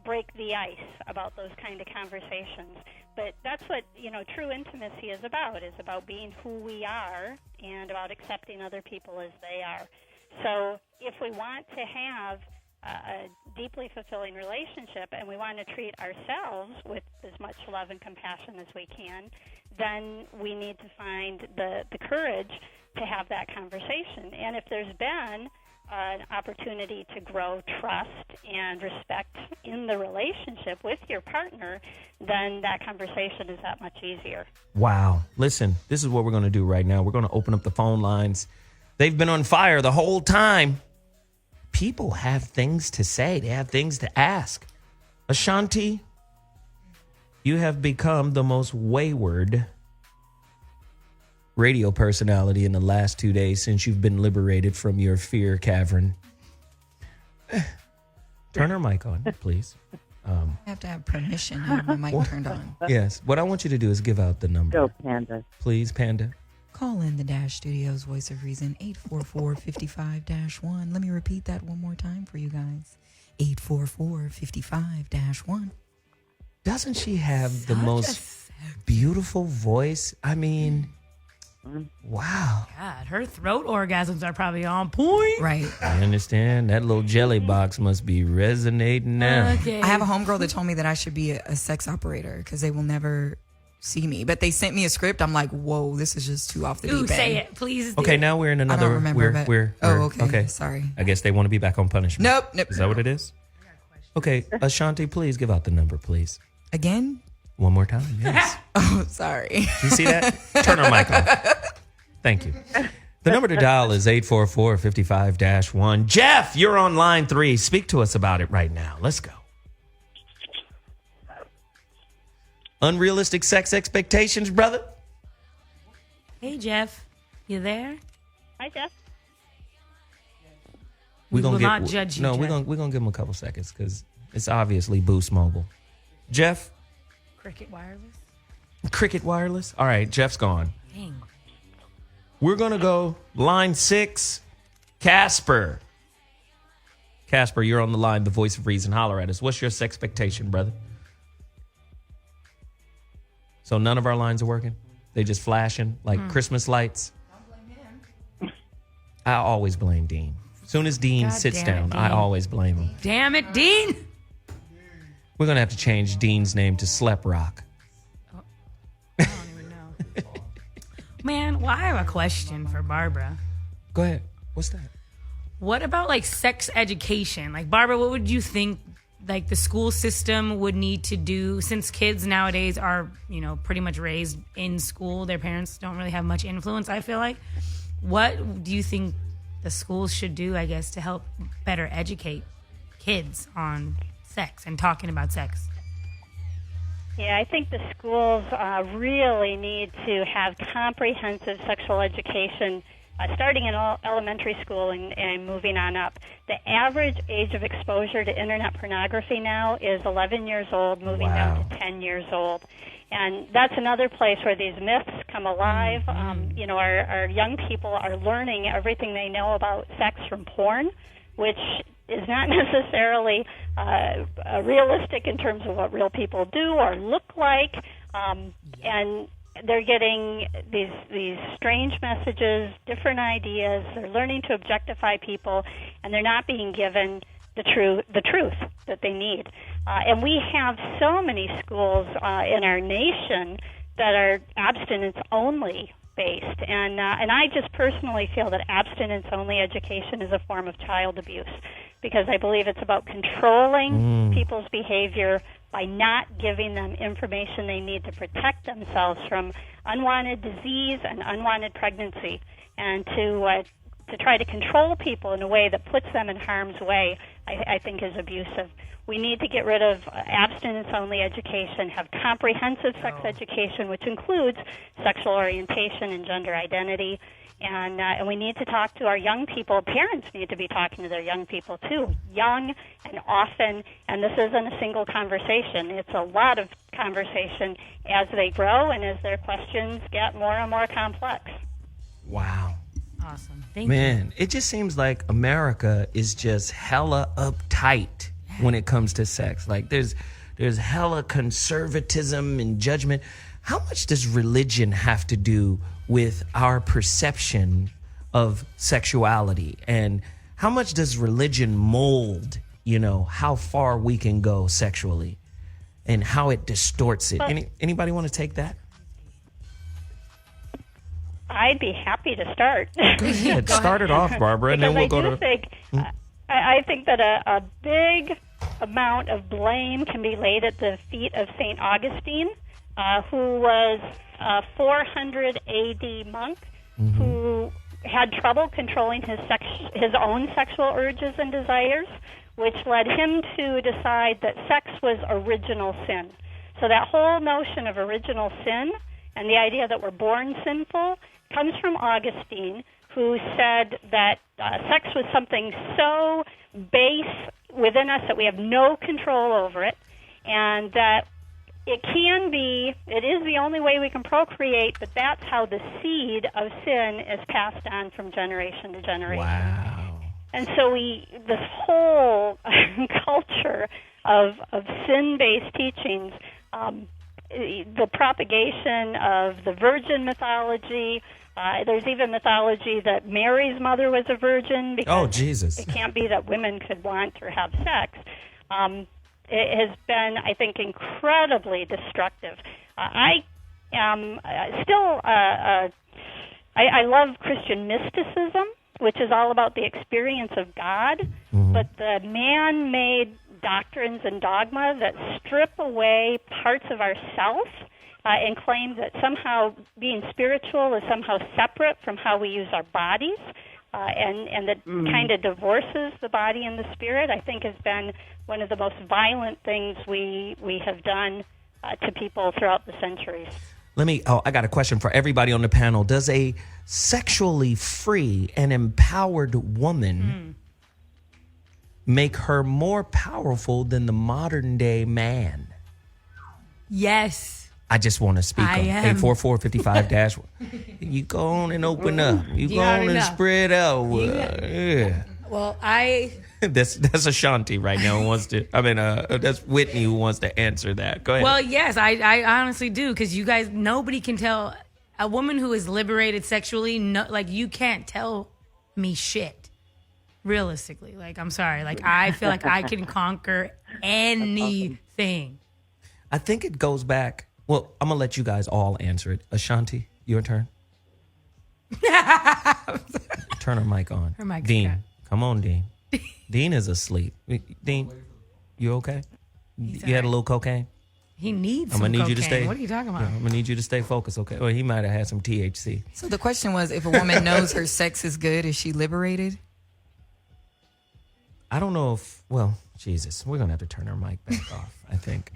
break the ice about those kind of conversations. But that's what, you know, true intimacy is about being who we are and about accepting other people as they are. So if we want to have a deeply fulfilling relationship and we want to treat ourselves with as much love and compassion as we can, then we need to find the courage to have that conversation. And if there's been an opportunity to grow trust and respect in the relationship with your partner, then that conversation is that much easier. Wow. Listen, this is what we're going to do right now. We're going to open up the phone lines. They've been on fire the whole time. People have things to say. They have things to ask. Ashonti, you have become the most wayward radio personality in the last 2 days since you've been liberated from your fear cavern. Turn her mic on, please. I have to have permission to have my mic turned on. Yes. What I want you to do is give out the number. Go, Panda. Please, Panda. Call in the Dash Studios Voice of Reason, 844-55-1. Let me repeat that one more time for you guys. 844-55-1. Doesn't she have the most beautiful voice? I mean, wow. God, her throat orgasms are probably on point. Right. I understand. That little jelly box must be resonating now. Okay. I have a homegirl that told me that I should be a sex operator because they will never see me. But they sent me a script. I'm like, whoa, this is just too off the deep end. Say it, please. Okay, now we're in another. I don't remember, we're okay. Sorry. I guess they want to be back on punishment. Nope. Is that what it is? Okay, Ashonti, please give out the number, please. Again? One more time, yes. Oh, sorry. You see that? Turn our mic on. Thank you. The number to dial is 844-55-1. Jeff, you're on line 3. Speak to us about it right now. Let's go. Unrealistic sex expectations, brother? Hey, Jeff. You there? Hi, Jeff. We will not judge you, No, Jeff. we're gonna give him a couple seconds because it's obviously Boost Mobile. Jeff? Cricket Wireless? Cricket Wireless? All right, Jeff's gone. Dang. We're going to go line 6, Casper. Casper, you're on the line, the voice of reason. Holler at us. What's your sex-pectation, brother? So none of our lines are working? They just flashing like Christmas lights? Don't blame him. I always blame Dean. As soon as Dean God sits damn it, down, I Dean. always blame him. Damn it, Dean. We're going to have to change Dean's name to Slep Rock. Well, I have a question for Barbara. Go ahead. What's that? What about like sex education? Like, Barbara, what would you think like the school system would need to do, since kids nowadays are, you know, pretty much raised in school? Their parents don't really have much influence, I feel like. What do you think the schools should do, I guess, to help better educate kids on sex and talking about sex? Yeah, I think the schools really need to have comprehensive sexual education, starting in elementary school and moving on up. The average age of exposure to internet pornography now is 11 years old, moving down to 10 years old. And that's another place where these myths come alive. You know, our young people are learning everything they know about sex from porn, which is not necessarily realistic in terms of what real people do or look like. And they're getting these strange messages, different ideas. They're learning to objectify people, and they're not being given the truth that they need. And we have so many schools in our nation that are abstinence-only based. And I just personally feel that abstinence-only education is a form of child abuse, because I believe it's about controlling people's behavior by not giving them information they need to protect themselves from unwanted disease and unwanted pregnancy, and to try to control people in a way that puts them in harm's way, I think is abusive. We need to get rid of abstinence-only education, have comprehensive sex education, which includes sexual orientation and gender identity, and we need to talk to our young people. Parents need to be talking to their young people, too, young and often, and this isn't a single conversation. It's a lot of conversation as they grow and as their questions get more and more complex. Wow. Awesome. Thank you. Man, it just seems like America is just hella uptight when it comes to sex. Like there's hella conservatism and judgment. How much does religion have to do with our perception of sexuality? And how much does religion mold, you know, how far we can go sexually and how it distorts it? Anybody want to take that? I'd be happy to start. Go ahead. Start it off, Barbara, and then we'll go to... I think that a big amount of blame can be laid at the feet of St. Augustine, who was a 400 AD monk who had trouble controlling his own sexual urges and desires, which led him to decide that sex was original sin. So that whole notion of original sin and the idea that we're born sinful comes from Augustine, who said that sex was something so base within us that we have no control over it, and that it is the only way we can procreate, but that's how the seed of sin is passed on from generation to generation. Wow. And so this whole culture of sin-based teachings, the propagation of the virgin mythology. There's even mythology that Mary's mother was a virgin because it can't be that women could want or have sex. It has been, I think, incredibly destructive. I am still, I love Christian mysticism, which is all about the experience of God, but the man-made doctrines and dogma that strip away parts of ourself and claim that somehow being spiritual is somehow separate from how we use our bodies, and that kind of divorces the body and the spirit, I think has been one of the most violent things we have done to people throughout the centuries. I got a question for everybody on the panel. Does a sexually free and empowered woman make her more powerful than the modern day man? Yes. I just want to speak on 844-55-1. You go on and open up. You go on and spread out. Yeah. Well, that's Ashonti right now who wants to. That's Whitney who wants to answer that. Go ahead. Well, yes, I honestly do, because you guys, nobody can tell a woman who is liberated sexually. You can't tell me shit. Realistically, I'm sorry. I feel like I can conquer anything. I think it goes back. Well, I'm going to let you guys all answer it. Ashonti, your turn. Turn her mic on. Her mic's Dean, cut. come on, Dean. Dean is asleep. Dean, you okay? You had a little cocaine? He needs I'm some gonna need cocaine. you to stay. What are you talking about? Yeah, I'm gonna need you to stay focused, okay? Well, he might have had some THC. So the question was, if a woman knows her sex is good, is she liberated? I don't know if. Well, Jesus, we're gonna have to turn her mic back off. I think.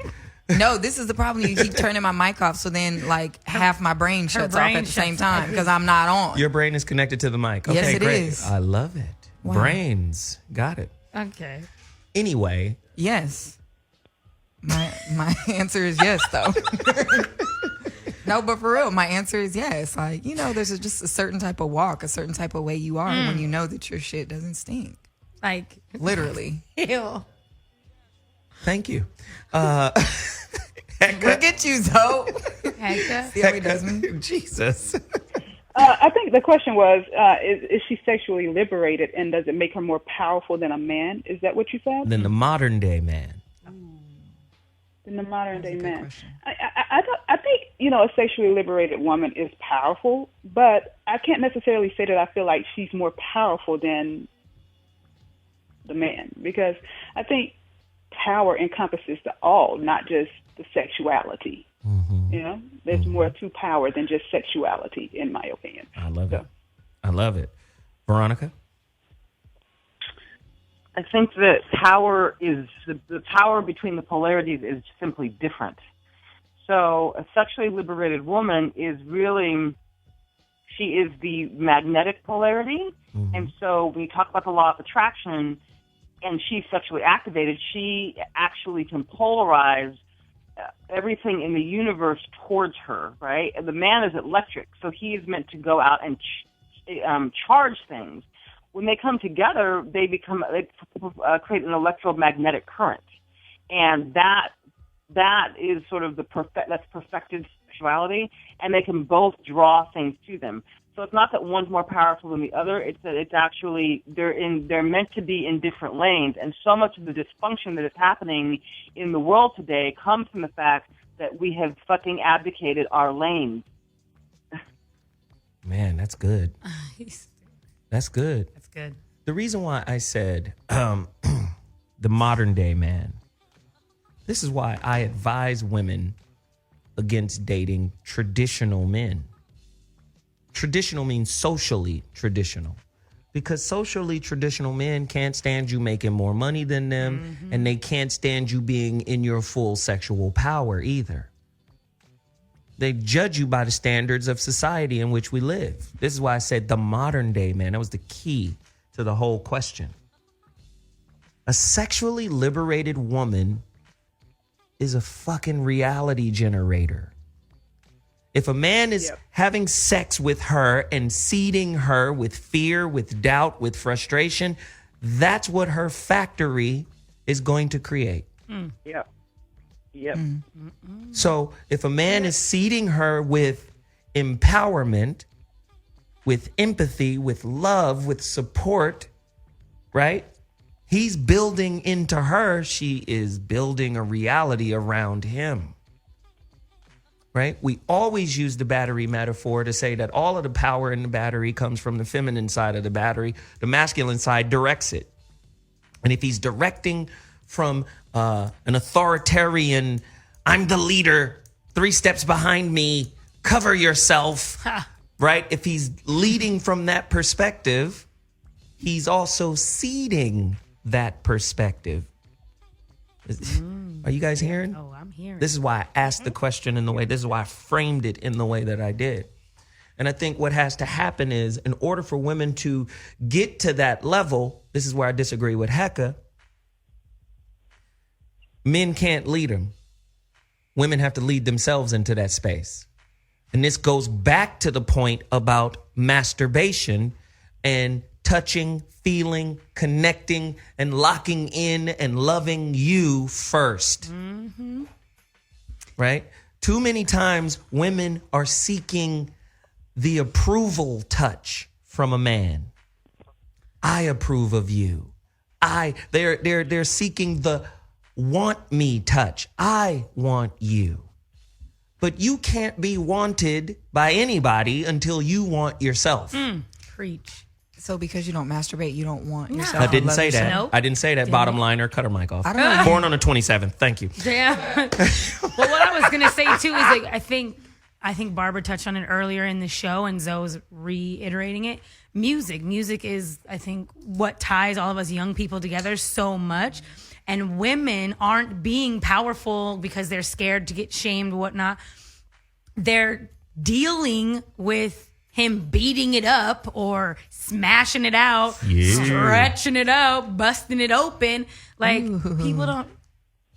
No, this is the problem. You keep turning my mic off, so then like half my brain shuts brain off at the shuts same off. time because I'm not on. Your brain is connected to the mic. Okay, Yes, it great. is. I love it. Wow. Brains, got it. Okay. Anyway, Yes. My answer is yes, though. No, but for real, my answer is yes. Like, you know, there's just a certain type of walk, a certain type of way you are when you know that your shit doesn't stink. Like, Literally. ew. thank you. Look at you, Zoe. Heka. See how he does me? Jesus. I think the question was, is she sexually liberated, and does it make her more powerful than a man? Is that what you said? Than the modern day man. Than the modern day good man. question. I think, you know, a sexually liberated woman is powerful, but I can't necessarily say that I feel like she's more powerful than the man, because I think power encompasses the all, not just the sexuality. Mm-hmm. You know, there's more to power than just sexuality, in my opinion. I love it. I love it. Veronica? I think that power is the power between the polarities is simply different. So a sexually liberated woman is really, she is the magnetic polarity. Mm-hmm. And so when you talk about the law of attraction and she's sexually activated, she actually can polarize everything in the universe towards her, right? And the man is electric, so he is meant to go out and charge things. When they come together, they create an electromagnetic current, and that is sort of that's perfected sexuality, and they can both draw things to them. So it's not that one's more powerful than the other; it's that it's actually they're meant to be in different lanes, and so much of the dysfunction that is happening in the world today comes from the fact that we have fucking abdicated our lanes. Man, that's good. That's good. That's good. The reason why I said the modern day man, this is why I advise women against dating traditional men. Traditional means socially traditional, because socially traditional men can't stand you making more money than them, and they can't stand you being in your full sexual power either. They judge you by the standards of society in which we live. This is why I said the modern day man. That was the key to the whole question. A sexually liberated woman is a fucking reality generator. If a man is having sex with her and seeding her with fear, with doubt, with frustration, that's what her factory is going to create. Yep. Yep. So if a man is seeding her with empowerment, with empathy, with love, with support, right? He's building into her. She is building a reality around him. Right? We always use the battery metaphor to say that all of the power in the battery comes from the feminine side of the battery. The masculine side directs it. And if he's directing from an authoritarian, I'm the leader, 3 steps behind me, cover yourself, right? If he's leading from that perspective, he's also seeding that perspective. Are you guys hearing? Oh, I'm hearing. This is why I asked the question in the way, this is why I framed it in the way that I did. And I think what has to happen is, in order for women to get to that level, this is where I disagree with Heka, men can't lead them. Women have to lead themselves into that space. And this goes back to the point about masturbation and touching, feeling, connecting, and locking in and loving you first. Mm-hmm. Right? Too many times women are seeking the approval touch from a man. I approve of you. They're seeking the want me touch. I want you. but you can't be wanted by anybody until you want yourself. Preach. So because you don't masturbate, you don't want yourself. I to didn't love say that. Nope. I didn't say that. Bottom line, or cut her mic off. I don't know. Born on the 27th. Thank you. Damn. Well, what I was gonna say too is like I think Barbara touched on it earlier in the show, and Zoe's reiterating it. Music is, I think, what ties all of us young people together so much. And women aren't being powerful because they're scared to get shamed, whatnot. They're dealing with him beating it up or smashing it out, stretching it out, busting it open. Like, people don't.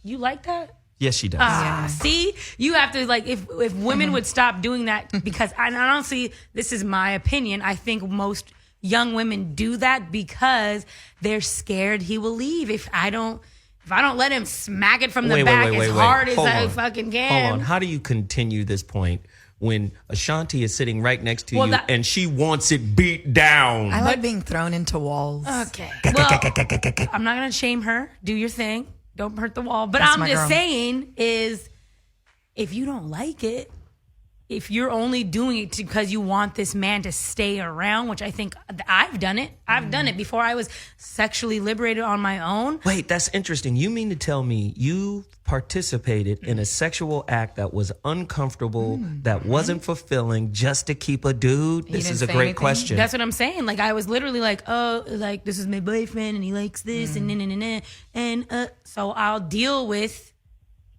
You like that? Yes, she does. See, you have to, like, if women would stop doing that, because I honestly, this is my opinion, I think most young women do that because they're scared he will leave if I don't let him smack it from the back as hard as I fucking can. Hold on. How do you continue this point when Ashonti is sitting right next to you and she wants it beat down? I like being thrown into walls. Okay. Well, I'm not going to shame her. Do your thing. Don't hurt the wall. But I'm just saying is, if you don't like it, if you're only doing it because you want this man to stay around, which I think I've done it. I've done it before I was sexually liberated on my own. Wait, that's interesting. You mean to tell me you participated in a sexual act that was uncomfortable, that wasn't fulfilling, just to keep a dude? This is a great question. That's what I'm saying. Like, I was literally like, oh, like, this is my boyfriend and he likes this and so I'll deal with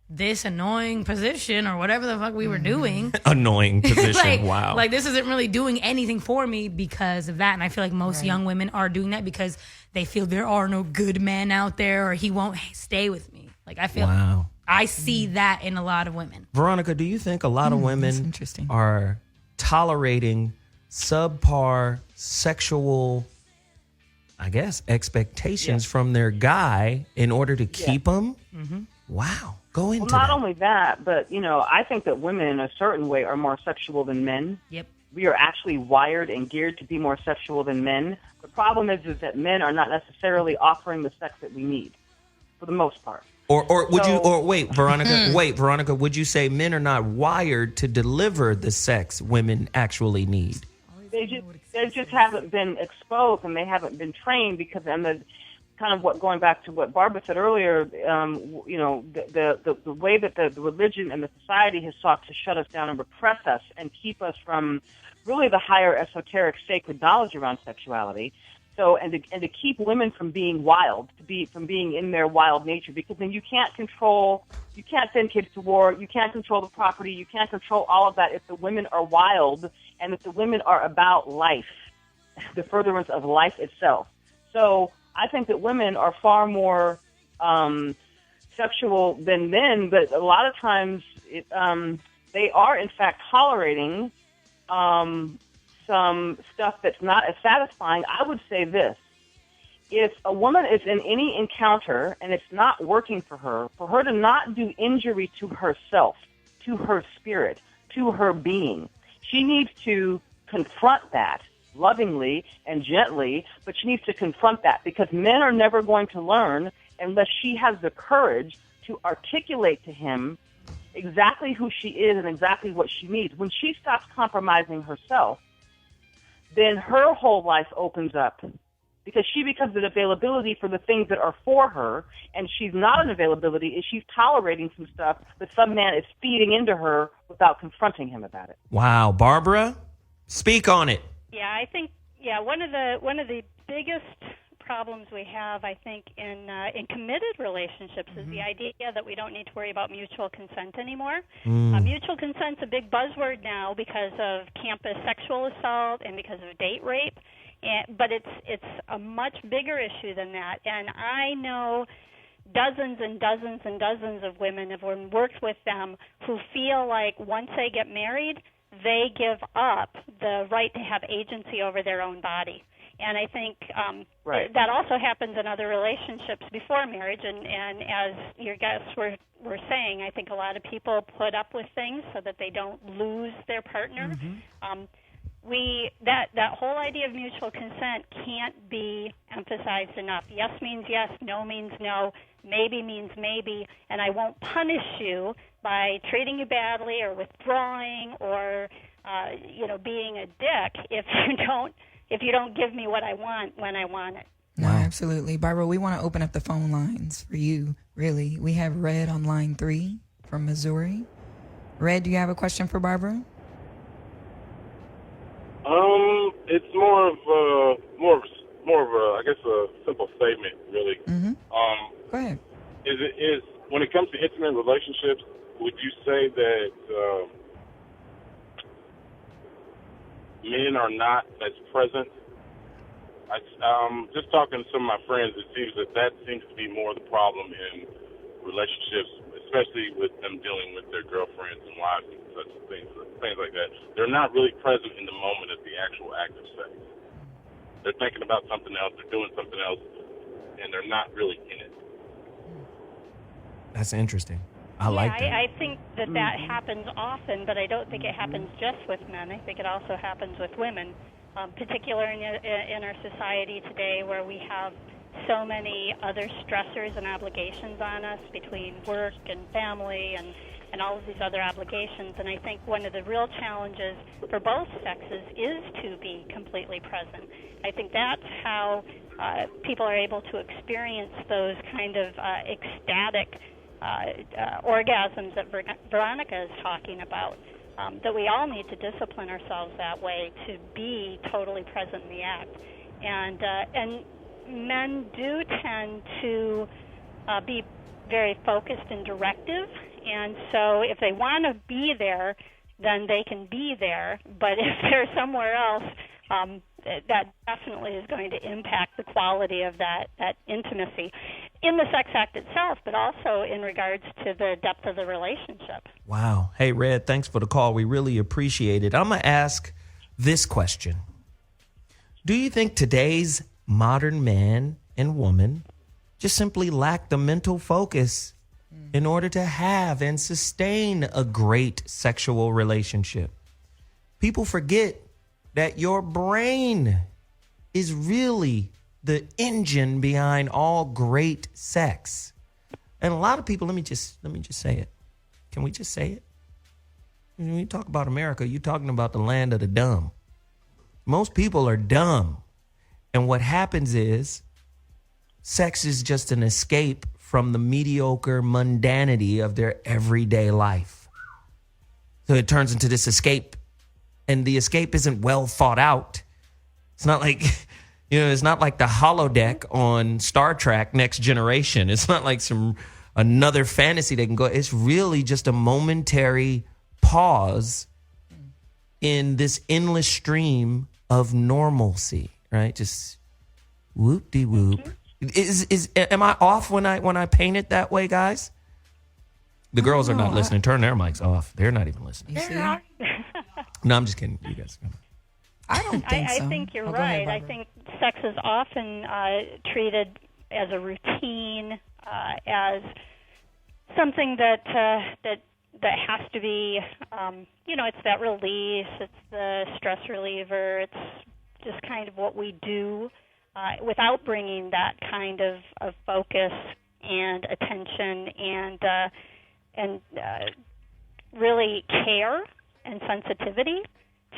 this annoying position or whatever the fuck we were doing. Annoying position. Wow. Like, this isn't really doing anything for me because of that. And I feel like most young women are doing that because they feel there are no good men out there or he won't stay with me. Like, I feel I see that in a lot of women. Veronica, do you think a lot of women are tolerating subpar sexual, I guess, expectations from their guy in order to keep them? Wow. Go into not only that, but, you know, I think that women in a certain way are more sexual than men. Yep. We are actually wired and geared to be more sexual than men. The problem is that men are not necessarily offering the sex that we need, for the most part. Wait, Veronica, would you say men are not wired to deliver the sex women actually need? They just haven't been exposed and they haven't been trained because kind of what going back to what Barbara said earlier, you know, the way that the religion and the society has sought to shut us down and repress us and keep us from really the higher esoteric sacred knowledge around sexuality. So and to keep women from being wild, from being in their wild nature, because then you can't send kids to war, you can't control the property, you can't control all of that if the women are wild and if the women are about life, the furtherance of life itself. So I think that women are far more sexual than men, but a lot of times they are, in fact, tolerating some stuff that's not as satisfying. I would say this. If a woman is in any encounter and it's not working for her to not do injury to herself, to her spirit, to her being, she needs to confront that lovingly and gently, but she needs to confront that because men are never going to learn unless she has the courage to articulate to him exactly who she is and exactly what she needs. When she stops compromising herself, then her whole life opens up because she becomes an availability for the things that are for her, and she's not an availability if she's tolerating some stuff that some man is feeding into her without confronting him about it. Wow. Barbara, speak on it. Yeah, I think one of the biggest problems we have, I think, in committed relationships is the idea that we don't need to worry about mutual consent anymore. Mutual consent's a big buzzword now because of campus sexual assault and because of date rape, but it's a much bigger issue than that. And I know dozens and dozens and dozens of women have worked with them who feel like once they get married, they give up the right to have agency over their own body. And I think that also happens in other relationships before marriage. And as your guests were saying, I think a lot of people put up with things so that they don't lose their partner. that whole idea of mutual consent can't be emphasized enough. Yes means yes, no means no, maybe means maybe, and I won't punish you by treating you badly or withdrawing or being a dick if you don't give me what I want when I want it. No, absolutely. Barbara, we want to open up the phone lines for you, really. We have Red on line 3 from Missouri. Red, do you have a question for Barbara? It's more of a, I guess, a simple statement, really. Mm-hmm. Go ahead. Is when it comes to intimate relationships, would you say that men are not as present? Just talking to some of my friends, it seems that seems to be more the problem in relationships, especially with them dealing with their girlfriends and wives and such things like that. They're not really present in the moment of the actual act of sex. They're thinking about something else, they're doing something else, and they're not really in it. That's interesting. I like that. I think that happens often, but I don't think it happens just with men. I think it also happens with women, particularly in our society today where we have so many other stressors and obligations on us between work and family and all of these other obligations. And I think one of the real challenges for both sexes is to be completely present. I think that's how people are able to experience those kind of ecstatic orgasms that Veronica is talking about, that we all need to discipline ourselves that way to be totally present in the act. And men do tend to be very focused and directive, and so if they want to be there, then they can be there, but if they're somewhere else, that definitely is going to impact the quality of that intimacy in the sex act itself, but also in regards to the depth of the relationship. Wow. Hey, Red, thanks for the call. We really appreciate it. I'm going to ask this question. Do you think today's modern man and woman just simply lack the mental focus in order to have and sustain a great sexual relationship? People forget that your brain is really the engine behind all great sex. And a lot of people, let me just say it. Can we just say it? When you talk about America, you're talking about the land of the dumb. Most people are dumb. And what happens is sex is just an escape from the mediocre mundanity of their everyday life. So it turns into this escape, and the escape isn't well thought out. It's not like, it's not like the holodeck on Star Trek Next Generation. It's not like another fantasy they can go. It's really just a momentary pause in this endless stream of normalcy, right? Just whoop-de-whoop. Am I off when I paint it that way, guys? The girls are not listening. Turn their mics off. They're not even listening. No, I'm just kidding. You guys. I don't think so. I think you're right. Ahead, I think sex is often treated as a routine, as something that has to be, it's that release, it's the stress reliever, it's just kind of what we do without bringing that kind of focus and attention and really care and sensitivity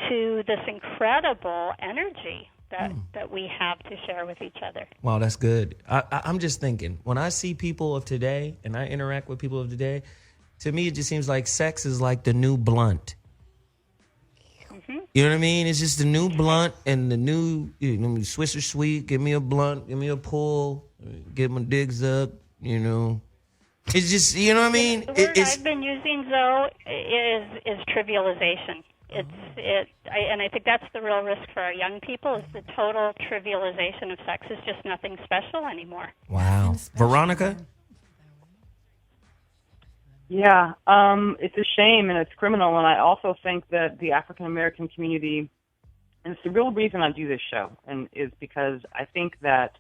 to this incredible energy that we have to share with each other. Wow, that's good. I'm just thinking, when I see people of today and I interact with people of today, to me it just seems like sex is like the new blunt. Mm-hmm. You know what I mean? It's just the new blunt and the new Swisher Sweet. Give me a blunt, give me a pull, get my digs up, It's just, you know what I mean? The word I've been using, though, is trivialization. And I think that's the real risk for our young people, is the total trivialization of sex is just nothing special anymore. Wow. Veronica? Yeah, it's a shame and it's criminal, and I also think that the African American community, and it's the real reason I do this show, and is because I think that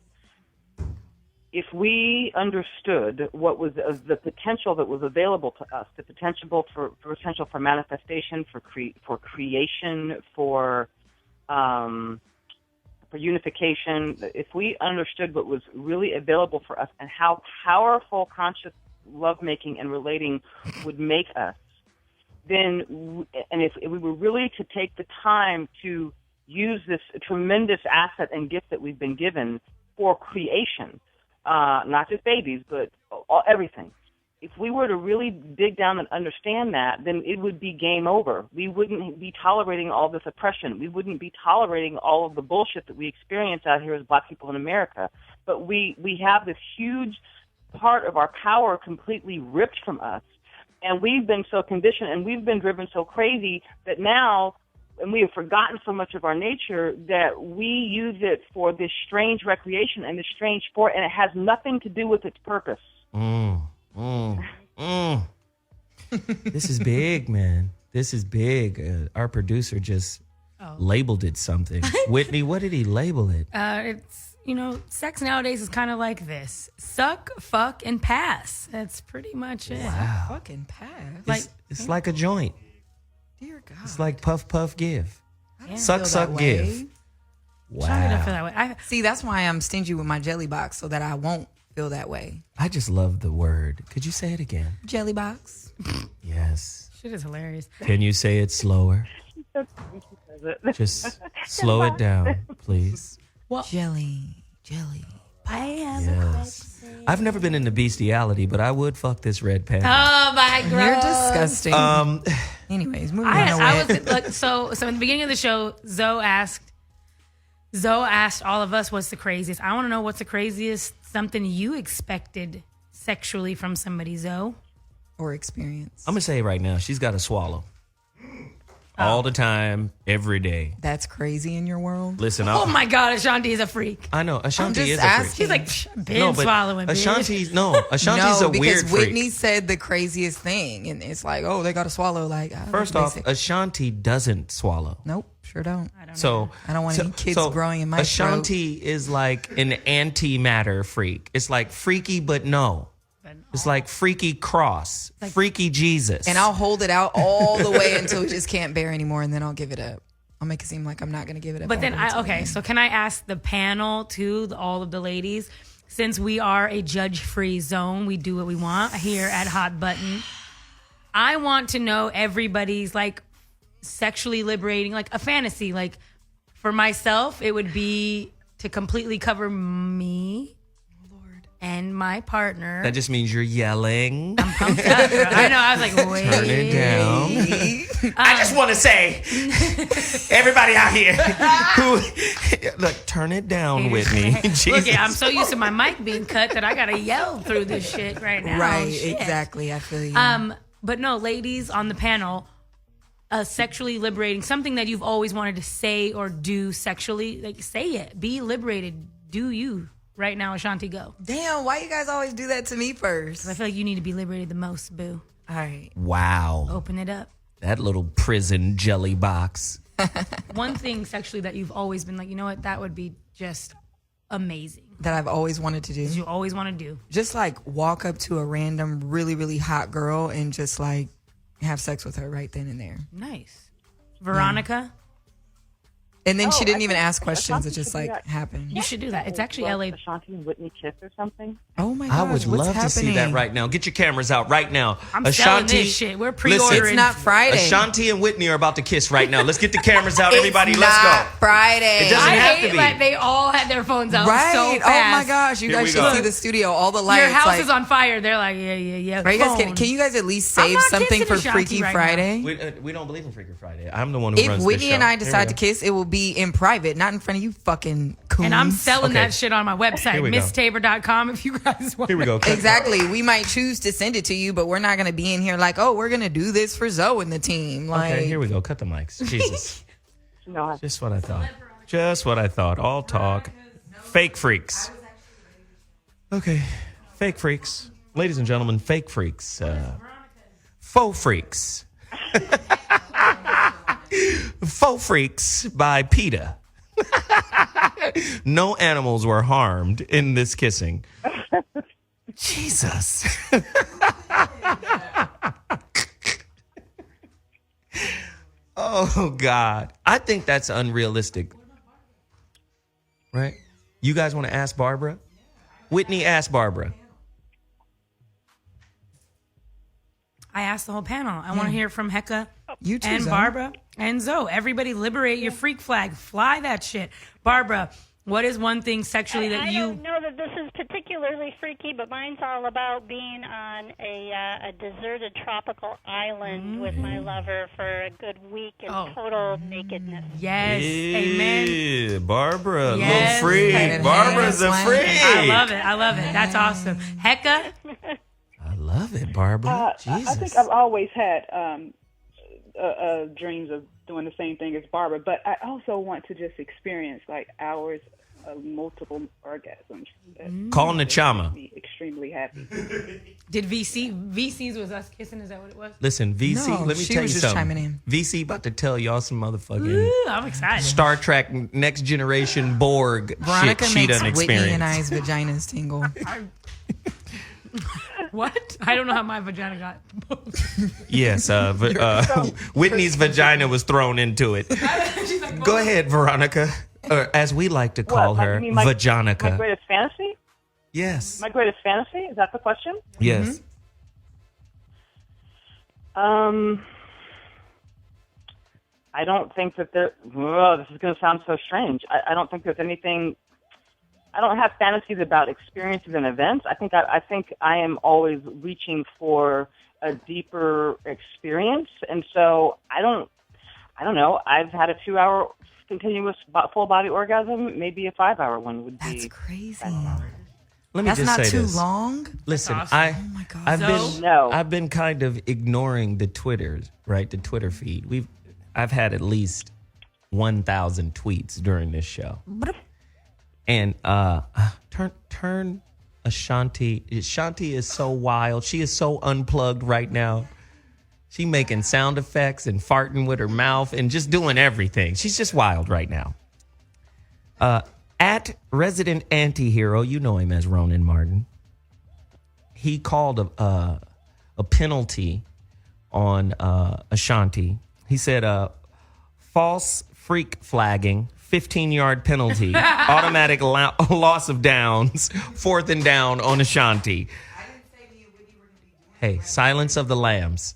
if we understood what was the potential that was available to us, the potential for manifestation, for creation, for for unification, if we understood what was really available for us and how powerful conscious lovemaking and relating would make us, then, and if we were really to take the time to use this tremendous asset and gift that we've been given for creation, not just babies, but everything. If we were to really dig down and understand that, then it would be game over. We wouldn't be tolerating all this oppression. We wouldn't be tolerating all of the bullshit that we experience out here as black people in America. But we have this huge part of our power completely ripped from us. And we've been so conditioned and we've been driven so crazy that now, and we have forgotten so much of our nature, that we use it for this strange recreation and this strange sport, and it has nothing to do with its purpose. This is big, man. This is big. Our producer just labeled it something. Whitney, what did he label it? It's, sex nowadays is kind of like this: suck, fuck, and pass. That's pretty much it. Wow. Fucking pass. It's like a joint. Dear God. It's like puff, puff, give. Yeah. Suck, suck, give. Wow. I don't feel that way. See, that's why I'm stingy with my jelly box, so that I won't feel that way. I just love the word. Could you say it again? Jelly box. Yes. Shit is hilarious. Can you say it slower? Just slow it down, please. Well, jelly. I have Yes. I've never been into bestiality, but I would fuck this red panda. Oh my God, you're disgusting. Anyways, moving on. I was like, so in the beginning of the show, Zoe asked all of us, "What's the craziest?" I want to know what's the craziest something you expected sexually from somebody, Zoe, or experience. I'm gonna say it right now. She's got to swallow all the time, every day. That's crazy in your world. Listen, oh my God, Ashanti is a freak. I know Ashanti is asking. a freak. She's like, been swallowing. Ashanti's a weird freak. Whitney said the craziest thing, and it's like, oh, they got to swallow. Like, first off, Ashanti doesn't swallow. Nope, sure don't. I don't want any kids growing in my Ashanti throat. is like an antimatter freak. It's like freaky, but no. It's like freaky cross, freaky Jesus. And I'll hold it out all the way until it just can't bear anymore, and then I'll give it up. I'll make it seem like I'm not going to give it up. But then, so can I ask the panel, too, all of the ladies, since we are a judge-free zone, we do what we want here at Hot Button. I want to know everybody's, like, sexually liberating, like a fantasy. Like, for myself, it would be to completely cover me and my partner. That just means you're yelling. I'm pumped up. I know. I was like, wait. Turn it down. I just want to say, everybody out here, look, turn it down, Whitney. Look, I'm so used to my mic being cut that I gotta yell through this shit right now. Right, exactly. I feel you. But no, ladies on the panel, sexually liberating, something that you've always wanted to say or do sexually, like say it. Be liberated. Do you. Right now, Ashanti, go. Damn, why you guys always do that to me first? I feel like you need to be liberated the most, boo. All right. Wow. Open it up. That little prison jelly box. One thing sexually that you've always been like, you know what, that would be just amazing. That I've always wanted to do. You always want to do. Just like walk up to a random, really, really hot girl and just like have sex with her right then and there. Nice. Veronica? And then she didn't even ask questions. It just like happened. You should do that. It's actually LA. Ashanti and Whitney kiss or something. Oh my gosh, I would love happening? to see that right now. Get your cameras out right now. I'm selling this shit. We're pre-ordering. It's not Friday. Ashanti and Whitney are about to kiss right now. Let's get the cameras out, everybody. Let's go. Friday. It doesn't have to be. Like they all had their phones out Right. so fast. Oh my gosh, you Here guys we should go. see the studio. All the lights. Your house like, is on fire. They're like, yeah. Right, you guys can you guys at least I'm save not something kissing for Ashanti Freaky right Friday? We don't believe in Freaky Friday. I'm the one who runs If this Whitney show. and I Here we decide go. to kiss, it will be in private, not in front of you fucking coons. And I'm selling Okay. that shit on my website, Here we go. misstabor.com, if you guys want. Here we go. Exactly. We might choose to send it to you, but we're not going to be in here like, oh, we're going to do this for Zoe and the team. Like, Okay, here we go. Cut the mics. Jesus. No, Just what I thought. Just what I thought. All talk. Fake freaks. Okay. Fake freaks. Ladies and gentlemen, fake freaks. Faux freaks. Faux freaks by PETA. No animals were harmed in this kissing. Jesus. Oh, God. I think that's unrealistic. Right? You guys want to ask Barbara? Whitney, ask Barbara. I asked the whole panel. I want to hear from Heka You too, and Zoe. Barbara and Zoe. Everybody liberate your freak flag. Fly that shit. Barbara, what is one thing sexually that I you... don't know that this is particularly freaky, but mine's all about being on a deserted tropical island with my lover for a good week in total nakedness. Yes. Amen. Yeah, Barbara, Yes. little freak. Hand Barbara's a slang. freak. I love it. I love it. That's awesome. Heka? I love it, Barbara. Jesus. I think I've always had dreams of doing the same thing as Barbara, but I also want to just experience like hours of multiple orgasms. Call Nachama. Be extremely happy. Did VC's was us kissing? Is that what it was? Listen, VC, No, let me she tell you was just something. chiming in. VC about to tell y'all some motherfucking Ooh, I'm excited. Star Trek Next Generation Borg Veronica shit she makes done Whitney and experienced. I's vaginas tingle. What? I don't know how my vagina got. Yes, Whitney's vagina was thrown into it. Go ahead, Veronica. Or as we like to call What, her, you mean my Vajonica. greatest fantasy? Yes. My greatest fantasy? Is that the question? Yes. I don't think that there. Whoa, this is going to sound so strange. I don't think there's anything. I don't have fantasies about experiences and events. I think I am always reaching for a deeper experience, and so I don't know. I've had a 2-hour continuous full body orgasm. Maybe a 5-hour one would be. That's crazy. Let me That's just not say too this. long. Listen, awesome. Oh my God. I've been kind of ignoring the Twitters, right? The Twitter feed. I've had at least 1,000 tweets during this show. And turn Ashonti. Ashanti is so wild. She is so unplugged right now. She making sound effects and farting with her mouth and just doing everything. She's just wild right now. At Resident Antihero, you know him as Ronan Martin. He called a penalty on Ashanti. He said false freak flagging, 15-yard penalty, automatic loss of downs, 4th and down on Ashanti. Hey, silence of the lambs.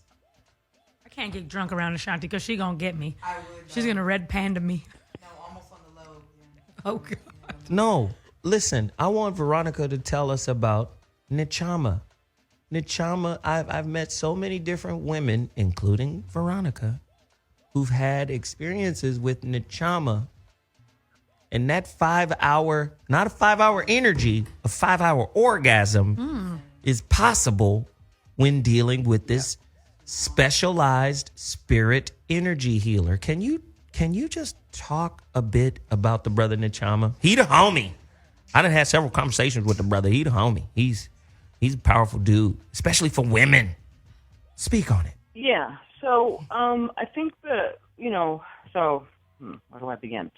I can't get drunk around Ashanti because she gonna get me. She's gonna red panda me. No, almost on the low. Oh God. No, listen, I want Veronica to tell us about Nachama. Nachama, I've met so many different women, including Veronica, who've had experiences with Nachama. And that 5-hour, not a 5-hour energy, a 5-hour orgasm is possible when dealing with this specialized spirit energy healer. Can you just talk a bit about the brother Nachama? He the homie. I done had several conversations with the brother. He the homie. He's a powerful dude, especially for women. Speak on it. Yeah. So I think that, where do I begin?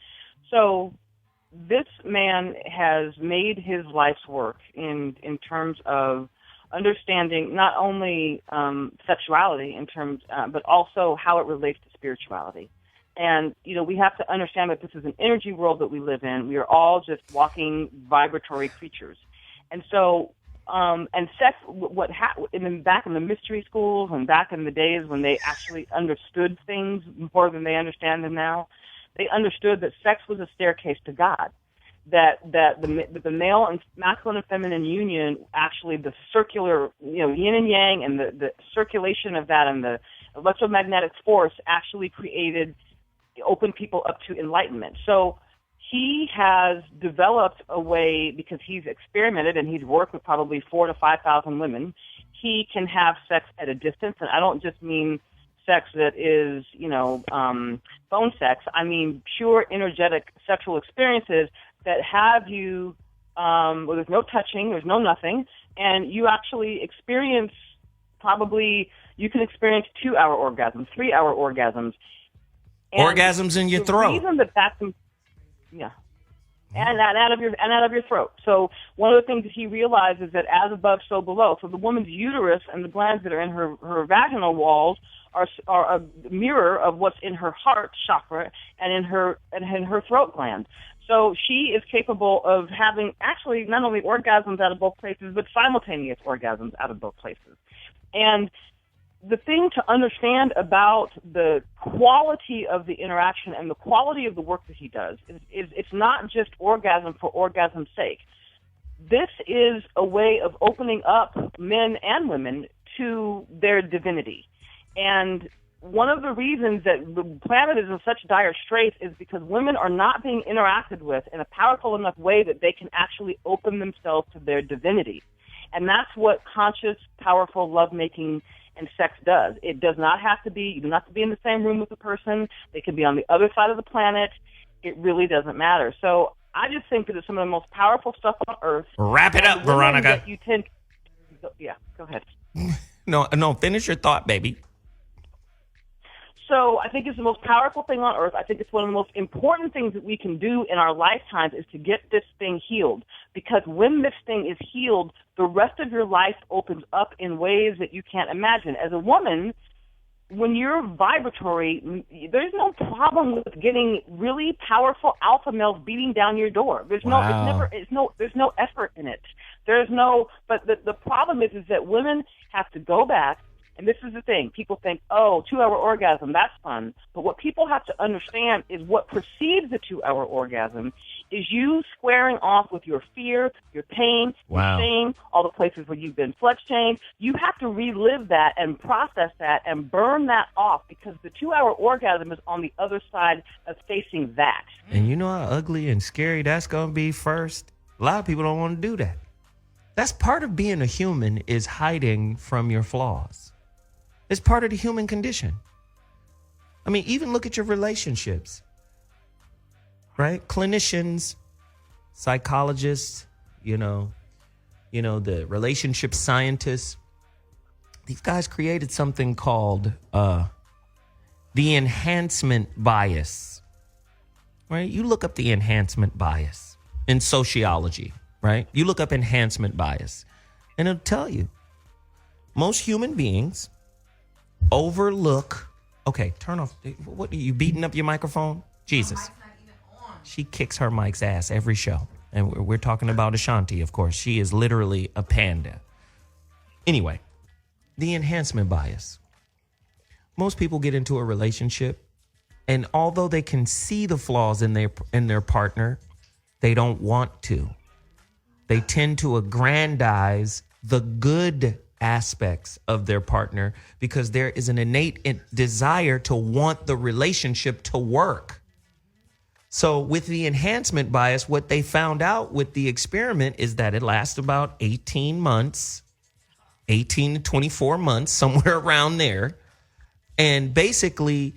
So this man has made his life's work in terms of understanding not only sexuality but also how it relates to spirituality. And, we have to understand that this is an energy world that we live in. We are all just walking vibratory creatures. And so, and sex, back in the mystery schools and back in the days when they actually understood things more than they understand them now, they understood that sex was a staircase to God. That the male and masculine and feminine union, actually the circular, yin and yang, and the circulation of that and the electromagnetic force actually opened people up to enlightenment. So he has developed a way, because he's experimented and he's worked with probably 4,000 to 5,000 women. He can have sex at a distance, and I don't just mean sex that is, phone sex. I mean pure energetic sexual experiences that have you, where there's no touching, there's no nothing, and you actually experience you can experience 2-hour orgasms, 3-hour orgasms. And orgasms in your throat. The reason that that's, yeah. and out of your throat. So one of the things that he realized is that as above, so below. So the woman's uterus and the glands that are in her vaginal walls are a mirror of what's in her heart chakra and in her throat gland. So she is capable of having actually not only orgasms out of both places, but simultaneous orgasms out of both places. And the thing to understand about the quality of the interaction and the quality of the work that he does is it's not just orgasm for orgasm's sake. This is a way of opening up men and women to their divinity. And one of the reasons that the planet is in such dire straits is because women are not being interacted with in a powerful enough way that they can actually open themselves to their divinity. And that's what conscious, powerful lovemaking and sex does. It does not have to be, you don't have to be in the same room with the person. They can be on the other side of the planet. It really doesn't matter. So I just think that it's some of the most powerful stuff on earth. Wrap it up, Veronica. Yeah, go ahead. No, finish your thought, baby. So I think it's the most powerful thing on earth. I think it's one of the most important things that we can do in our lifetimes is to get this thing healed. Because when this thing is healed, the rest of your life opens up in ways that you can't imagine. As a woman, when you're vibratory, there's no problem with getting really powerful alpha males beating down your door. There's no effort in it. But the problem is that women have to go back. And this is the thing. People think, 2-hour orgasm, that's fun. But what people have to understand is what precedes the 2-hour orgasm is you squaring off with your fear, your pain, your shame, all the places where you've been slut-shamed. You have to relive that and process that and burn that off because the 2-hour orgasm is on the other side of facing that. And you know how ugly and scary that's going to be first? A lot of people don't want to do that. That's part of being a human is hiding from your flaws. It's part of the human condition. I mean, even look at your relationships, right? Clinicians, psychologists, the relationship scientists. These guys created something called the enhancement bias, right? You look up the enhancement bias in sociology, right? You look up enhancement bias, and it'll tell you most human beings overlook. Okay, turn off. What are you beating up your microphone? Jesus. She kicks her mic's ass every show. And we're talking about Ashonti, of course. She is literally a panda. Anyway, the enhancement bias. Most people get into a relationship, and although they can see the flaws in their partner, they don't want to. They tend to aggrandize the good aspects of their partner because there is an innate desire to want the relationship to work. So with the enhancement bias, what they found out with the experiment is that it lasts about 18 to 24 months, somewhere around there. And basically,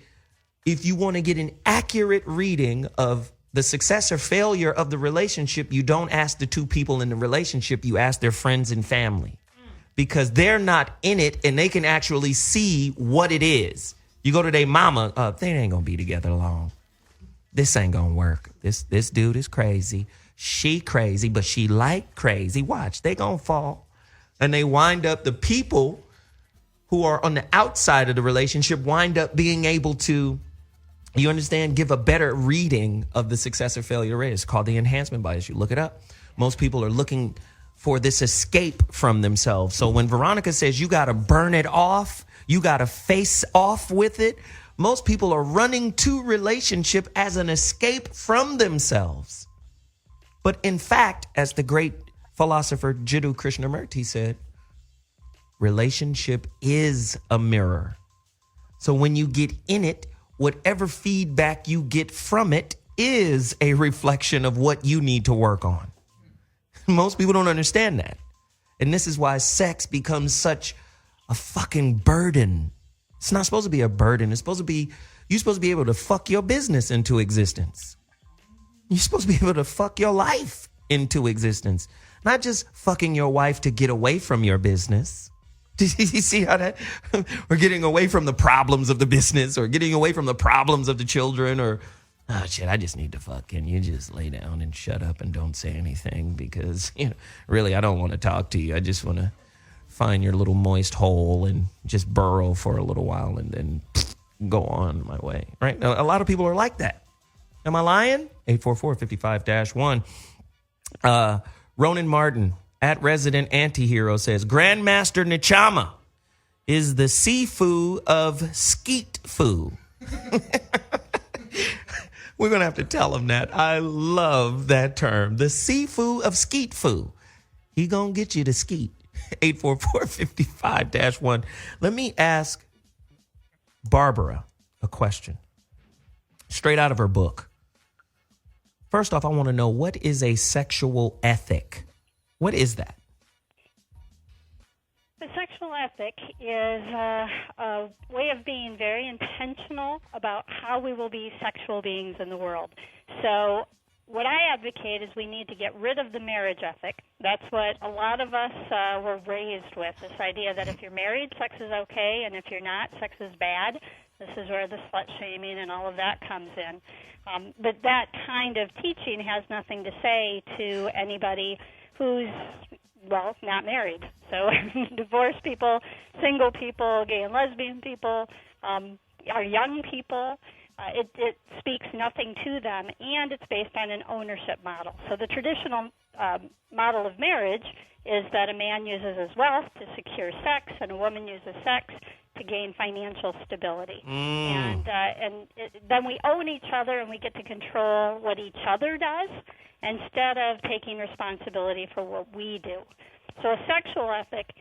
if you want to get an accurate reading of the success or failure of the relationship, you don't ask the two people in the relationship, you ask their friends and family. Because they're not in it and they can actually see what it is. You go to their mama, they ain't gonna be together long. This ain't gonna work. This dude is crazy. She crazy, but she like crazy. Watch, they gonna fall. And they wind up, the people who are on the outside of the relationship wind up being able to, you understand, give a better reading of the success or failure rate. It's called the enhancement bias. You look it up. Most people are looking for this escape from themselves. So when Veronica says you got to burn it off, you got to face off with it, most people are running to relationship as an escape from themselves. But in fact, as the great philosopher Jiddu Krishnamurti said, relationship is a mirror. So when you get in it, whatever feedback you get from it is a reflection of what you need to work on. Most people don't understand that. And this is why sex becomes such a fucking burden. It's not supposed to be a burden. It's supposed to be, you're supposed to be able to fuck your business into existence. You're supposed to be able to fuck your life into existence. Not just fucking your wife to get away from your business. Do you see how that, we're getting away from the problems of the business or getting away from the problems of the children or oh shit, I just need to fuck. Can you just lay down and shut up and don't say anything? Because, really, I don't want to talk to you. I just want to find your little moist hole and just burrow for a little while and then go on my way. Right? Now, a lot of people are like that. Am I lying? 844-55-1. Ronan Martin at Resident Antihero says, Grandmaster Nichama is the Sifu of skeet foo. We're going to have to tell him that. I love that term. The Sifu of skeet foo. He going to get you to skeet. 844-55-1. Let me ask Barbara a question. Straight out of her book. First off, I want to know, what is a sexual ethic? What is that? The sexual ethic is a way of being very intentional about how we will be sexual beings in the world. So what I advocate is we need to get rid of the marriage ethic. That's what a lot of us were raised with, this idea that if you're married, sex is okay, and if you're not, sex is bad. This is where the slut-shaming and all of that comes in. But that kind of teaching has nothing to say to anybody who's, well, not married. So divorced people, single people, gay and lesbian people, our young people, it speaks nothing to them, and it's based on an ownership model. So the traditional model of marriage is that a man uses his wealth to secure sex, and a woman uses sex to gain financial stability. And then we own each other, and we get to control what each other does instead of taking responsibility for what we do. So a sexual ethic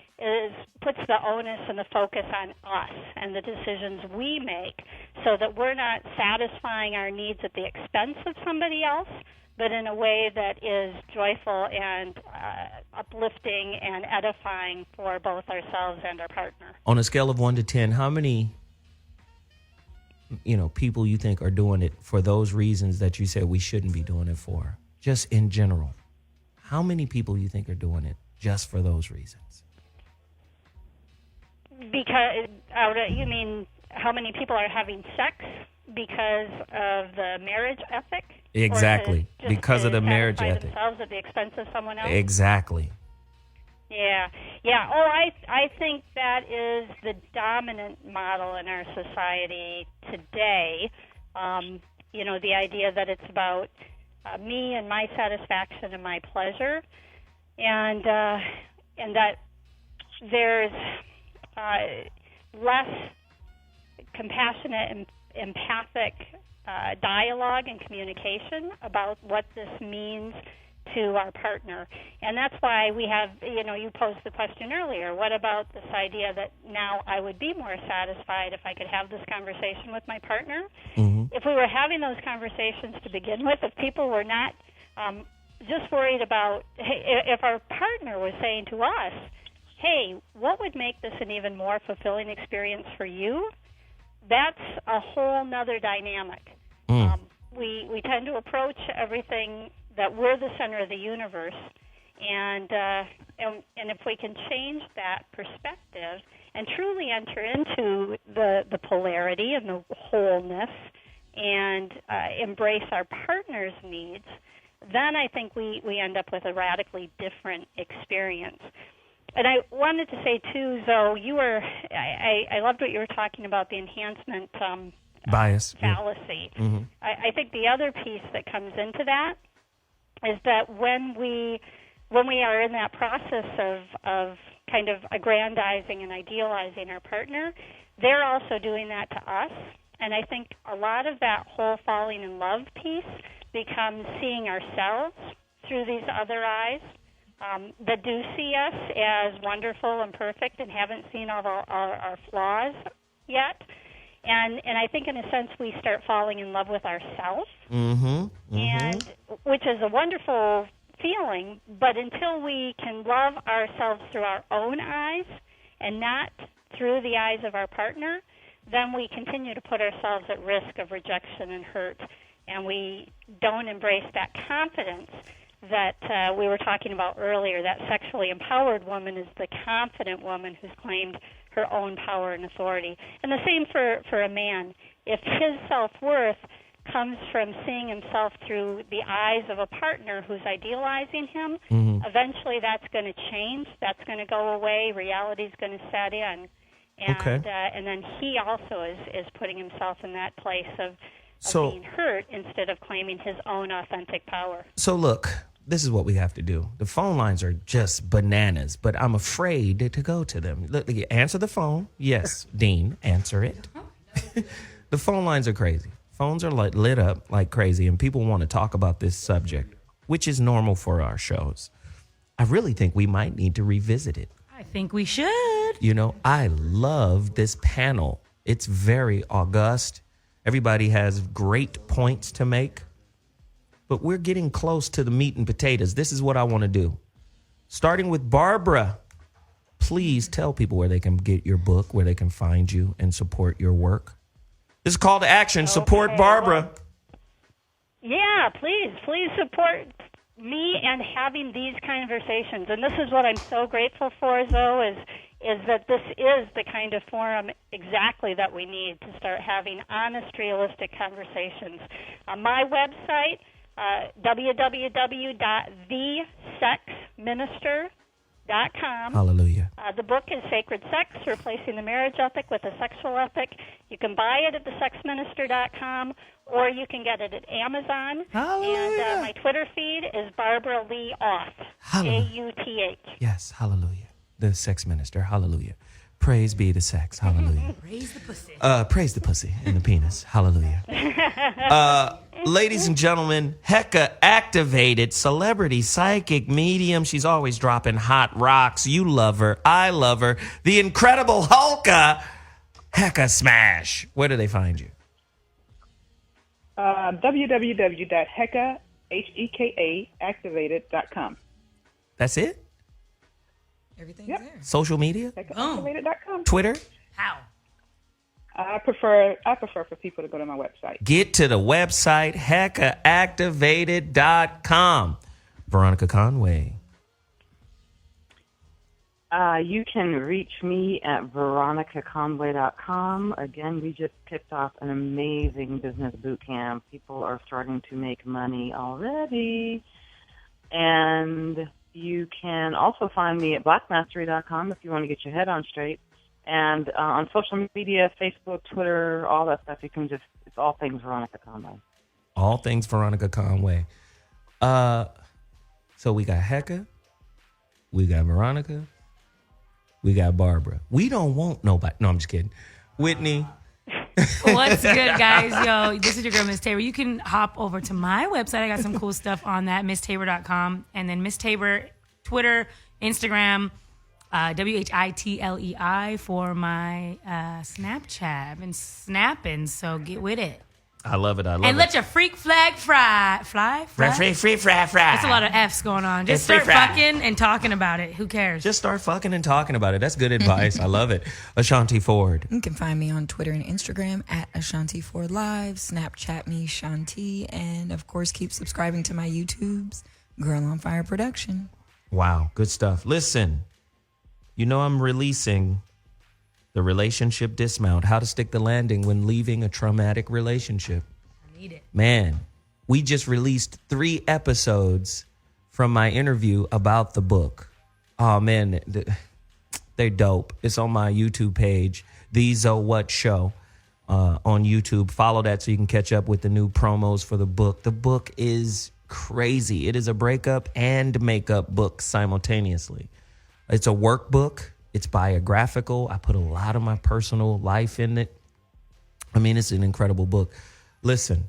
puts the onus and the focus on us and the decisions we make, so that we're not satisfying our needs at the expense of somebody else, but in a way that is joyful and uplifting and edifying for both ourselves and our partner. On a scale of 1 to 10, how many people you think are doing it for those reasons that you said we shouldn't be doing it for? Just in general, how many people you think are doing it just for those reasons? Because, you mean how many people are having sex because of the marriage ethic? Exactly, because of the marriage ethic. Themselves at the expense of someone else? Exactly. Yeah. Oh, I think that is the dominant model in our society today. The idea that it's about me and my satisfaction and my pleasure, and that there's less compassionate and empathic dialogue and communication about what this means to our partner. And that's why we have, you posed the question earlier, what about this idea that now I would be more satisfied if I could have this conversation with my partner? Mm-hmm. If we were having those conversations to begin with, if people were not just worried about, if our partner was saying to us, hey, what would make this an even more fulfilling experience for you? That's a whole nother dynamic. We tend to approach everything that we're the center of the universe, and if we can change that perspective and truly enter into the polarity and the wholeness and embrace our partner's needs, then I think we end up with a radically different experience. And I wanted to say, too, Zoe, I loved what you were talking about, the enhancement bias fallacy. Yeah. Mm-hmm. I think the other piece that comes into that is that when we are in that process of kind of aggrandizing and idealizing our partner, they're also doing that to us. And I think a lot of that whole falling in love piece becomes seeing ourselves through these other eyes that do see us as wonderful and perfect and haven't seen all our flaws yet. And I think in a sense we start falling in love with ourselves, and which is a wonderful feeling, but until we can love ourselves through our own eyes and not through the eyes of our partner, then we continue to put ourselves at risk of rejection and hurt, and we don't embrace that confidence that we were talking about earlier. That sexually empowered woman is the confident woman who's claimed her own power and authority. And the same for a man. If his self-worth comes from seeing himself through the eyes of a partner who's idealizing him. Eventually that's going to change. That's going to go away. Reality's going to set in. And, and then he also is putting himself in that place of being hurt instead of claiming his own authentic power. So look, this is what we have to do. The phone lines are just bananas, but I'm afraid to go to them. Look, answer the phone. Yes, Dean, answer it. The phone lines are crazy. Phones are lit up like crazy, and people want to talk about this subject, which is normal for our shows. I really think we might need to revisit it. I think we should. You know, I love this panel. It's very august. Everybody has great points to make. But we're getting close to the meat and potatoes. This is what I want to do. Starting with Barbara. Please tell people where they can get your book, where they can find you and support your work. This is a call to action. Support Barbara. Yeah, please support me and having these conversations. And this is what I'm so grateful for, Zoe, is that this is the kind of forum exactly that we need to start having honest, realistic conversations. On my website, www.thesexminister.com. Hallelujah. The book is Sacred Sex, Replacing the Marriage Ethic with a Sexual Ethic. You can buy it at thesexminister.com, or you can get it at Amazon. Hallelujah. And my Twitter feed is Barbara Lee Auth, A-U-T-H. Yes, hallelujah. The sex minister, hallelujah. Praise be the sex, hallelujah. Praise the pussy. Praise the pussy and the penis, hallelujah. Ladies and gentlemen, Heka activated celebrity psychic medium. She's always dropping hot rocks. You love her. I love her. The incredible Hulka. Heka Smash. Where do they find you? www.heka, Heka, activated.com. That's it? Everything's there. Social media? HekaActivated.com. Twitter? How? I prefer for people to go to my website. Get to the website, HekaActivated.com. Veronica Conway. You can reach me at veronicaconway.com. Again, we just kicked off an amazing business boot camp. People are starting to make money already. And you can also find me at blackmastery.com if you want to get your head on straight. And on social media, Facebook, Twitter, all that stuff, you can it's all things Veronica Conway. All things Veronica Conway. So we got Heka, we got Veronica, we got Barbara. We don't want nobody. No, I'm just kidding. Whitney. What's good, guys? Yo, this is your girl, Miss Tabor. You can hop over to my website. I got some cool stuff on that, MissTabor.com. And then Miss Tabor, Twitter, Instagram, WHITLEI for my Snapchat. And snapping, so get with it. I love it. And let your freak flag fly. Free, fry. That's a lot of F's going on. Just start fucking and talking about it. Who cares? Just start fucking and talking about it. That's good advice. I love it. Ashonti Ford. You can find me on Twitter and Instagram at Ashonti Ford Live. Snapchat me, Shanti. And, of course, keep subscribing to my YouTubes, Girl on Fire Production. Wow. Good stuff. Listen, you know I'm releasing the relationship dismount, how to stick the landing when leaving a traumatic relationship. I need it. Man, we just released 3 episodes from my interview about the book. Oh, man, they're dope. It's on my YouTube page, The So What Show, on YouTube. Follow that so you can catch up with the new promos for the book. The book is crazy. It is a breakup and makeup book simultaneously. It's a workbook. It's biographical. I put a lot of my personal life in it. I mean, it's an incredible book. Listen,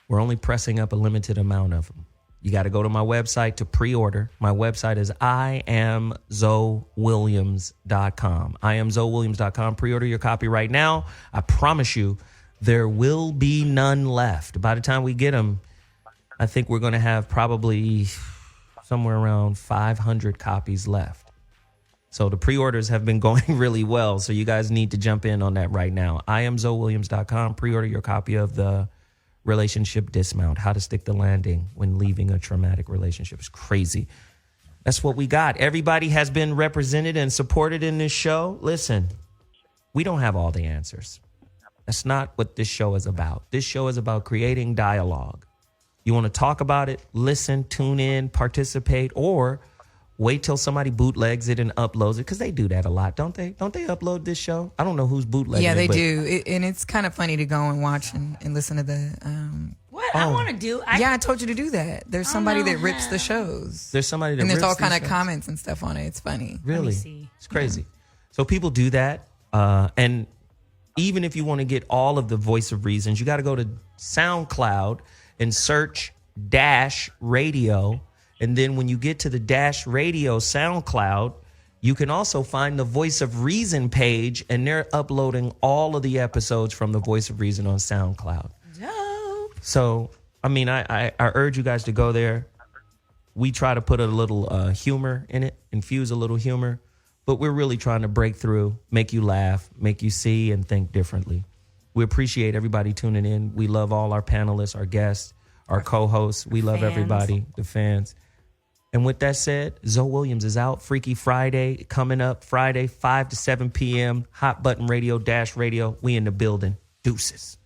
we're only pressing up a limited amount of them. You got to go to my website to pre-order. My website is IamZoeWilliams.com. IamZoeWilliams.com. Pre-order your copy right now. I promise you, there will be none left. By the time we get them, I think we're going to have probably somewhere around 500 copies left. So the pre-orders have been going really well. So you guys need to jump in on that right now. IamZoeWilliams.com. Pre-order your copy of the Relationship Dismount, How to Stick the Landing When Leaving a Traumatic Relationship. It's crazy. That's what we got. Everybody has been represented and supported in this show. Listen, we don't have all the answers. That's not what this show is about. This show is about creating dialogue. You want to talk about it, listen, tune in, participate, or wait till somebody bootlegs it and uploads it, because they do that a lot, don't they? Don't they upload this show? I don't know who's bootlegging it. Yeah, they do. And it's kind of funny to go and watch and listen to the... What? I want to do... I told you to do that. There's somebody that rips the shows. There's somebody that and there's rips all kind of shows. comments and stuff on it. It's funny. Really? It's crazy. So people do that. And even if you want to get all of the Voice of Reasons, you got to go to SoundCloud and search -radio. And then when you get to the -radio SoundCloud, you can also find the Voice of Reason page, and they're uploading all of the episodes from the Voice of Reason on SoundCloud. Dope. So, I mean, I urge you guys to go there. We try to put a little humor in it, infuse a little humor, but we're really trying to break through, make you laugh, make you see and think differently. We appreciate everybody tuning in. We love all our panelists, our guests, our co-hosts. We love everybody, the fans. And with that said, Zoe Williams is out. Freaky Friday coming up Friday, 5 to 7 p.m. Hot Button Radio, -radio. We in the building. Deuces.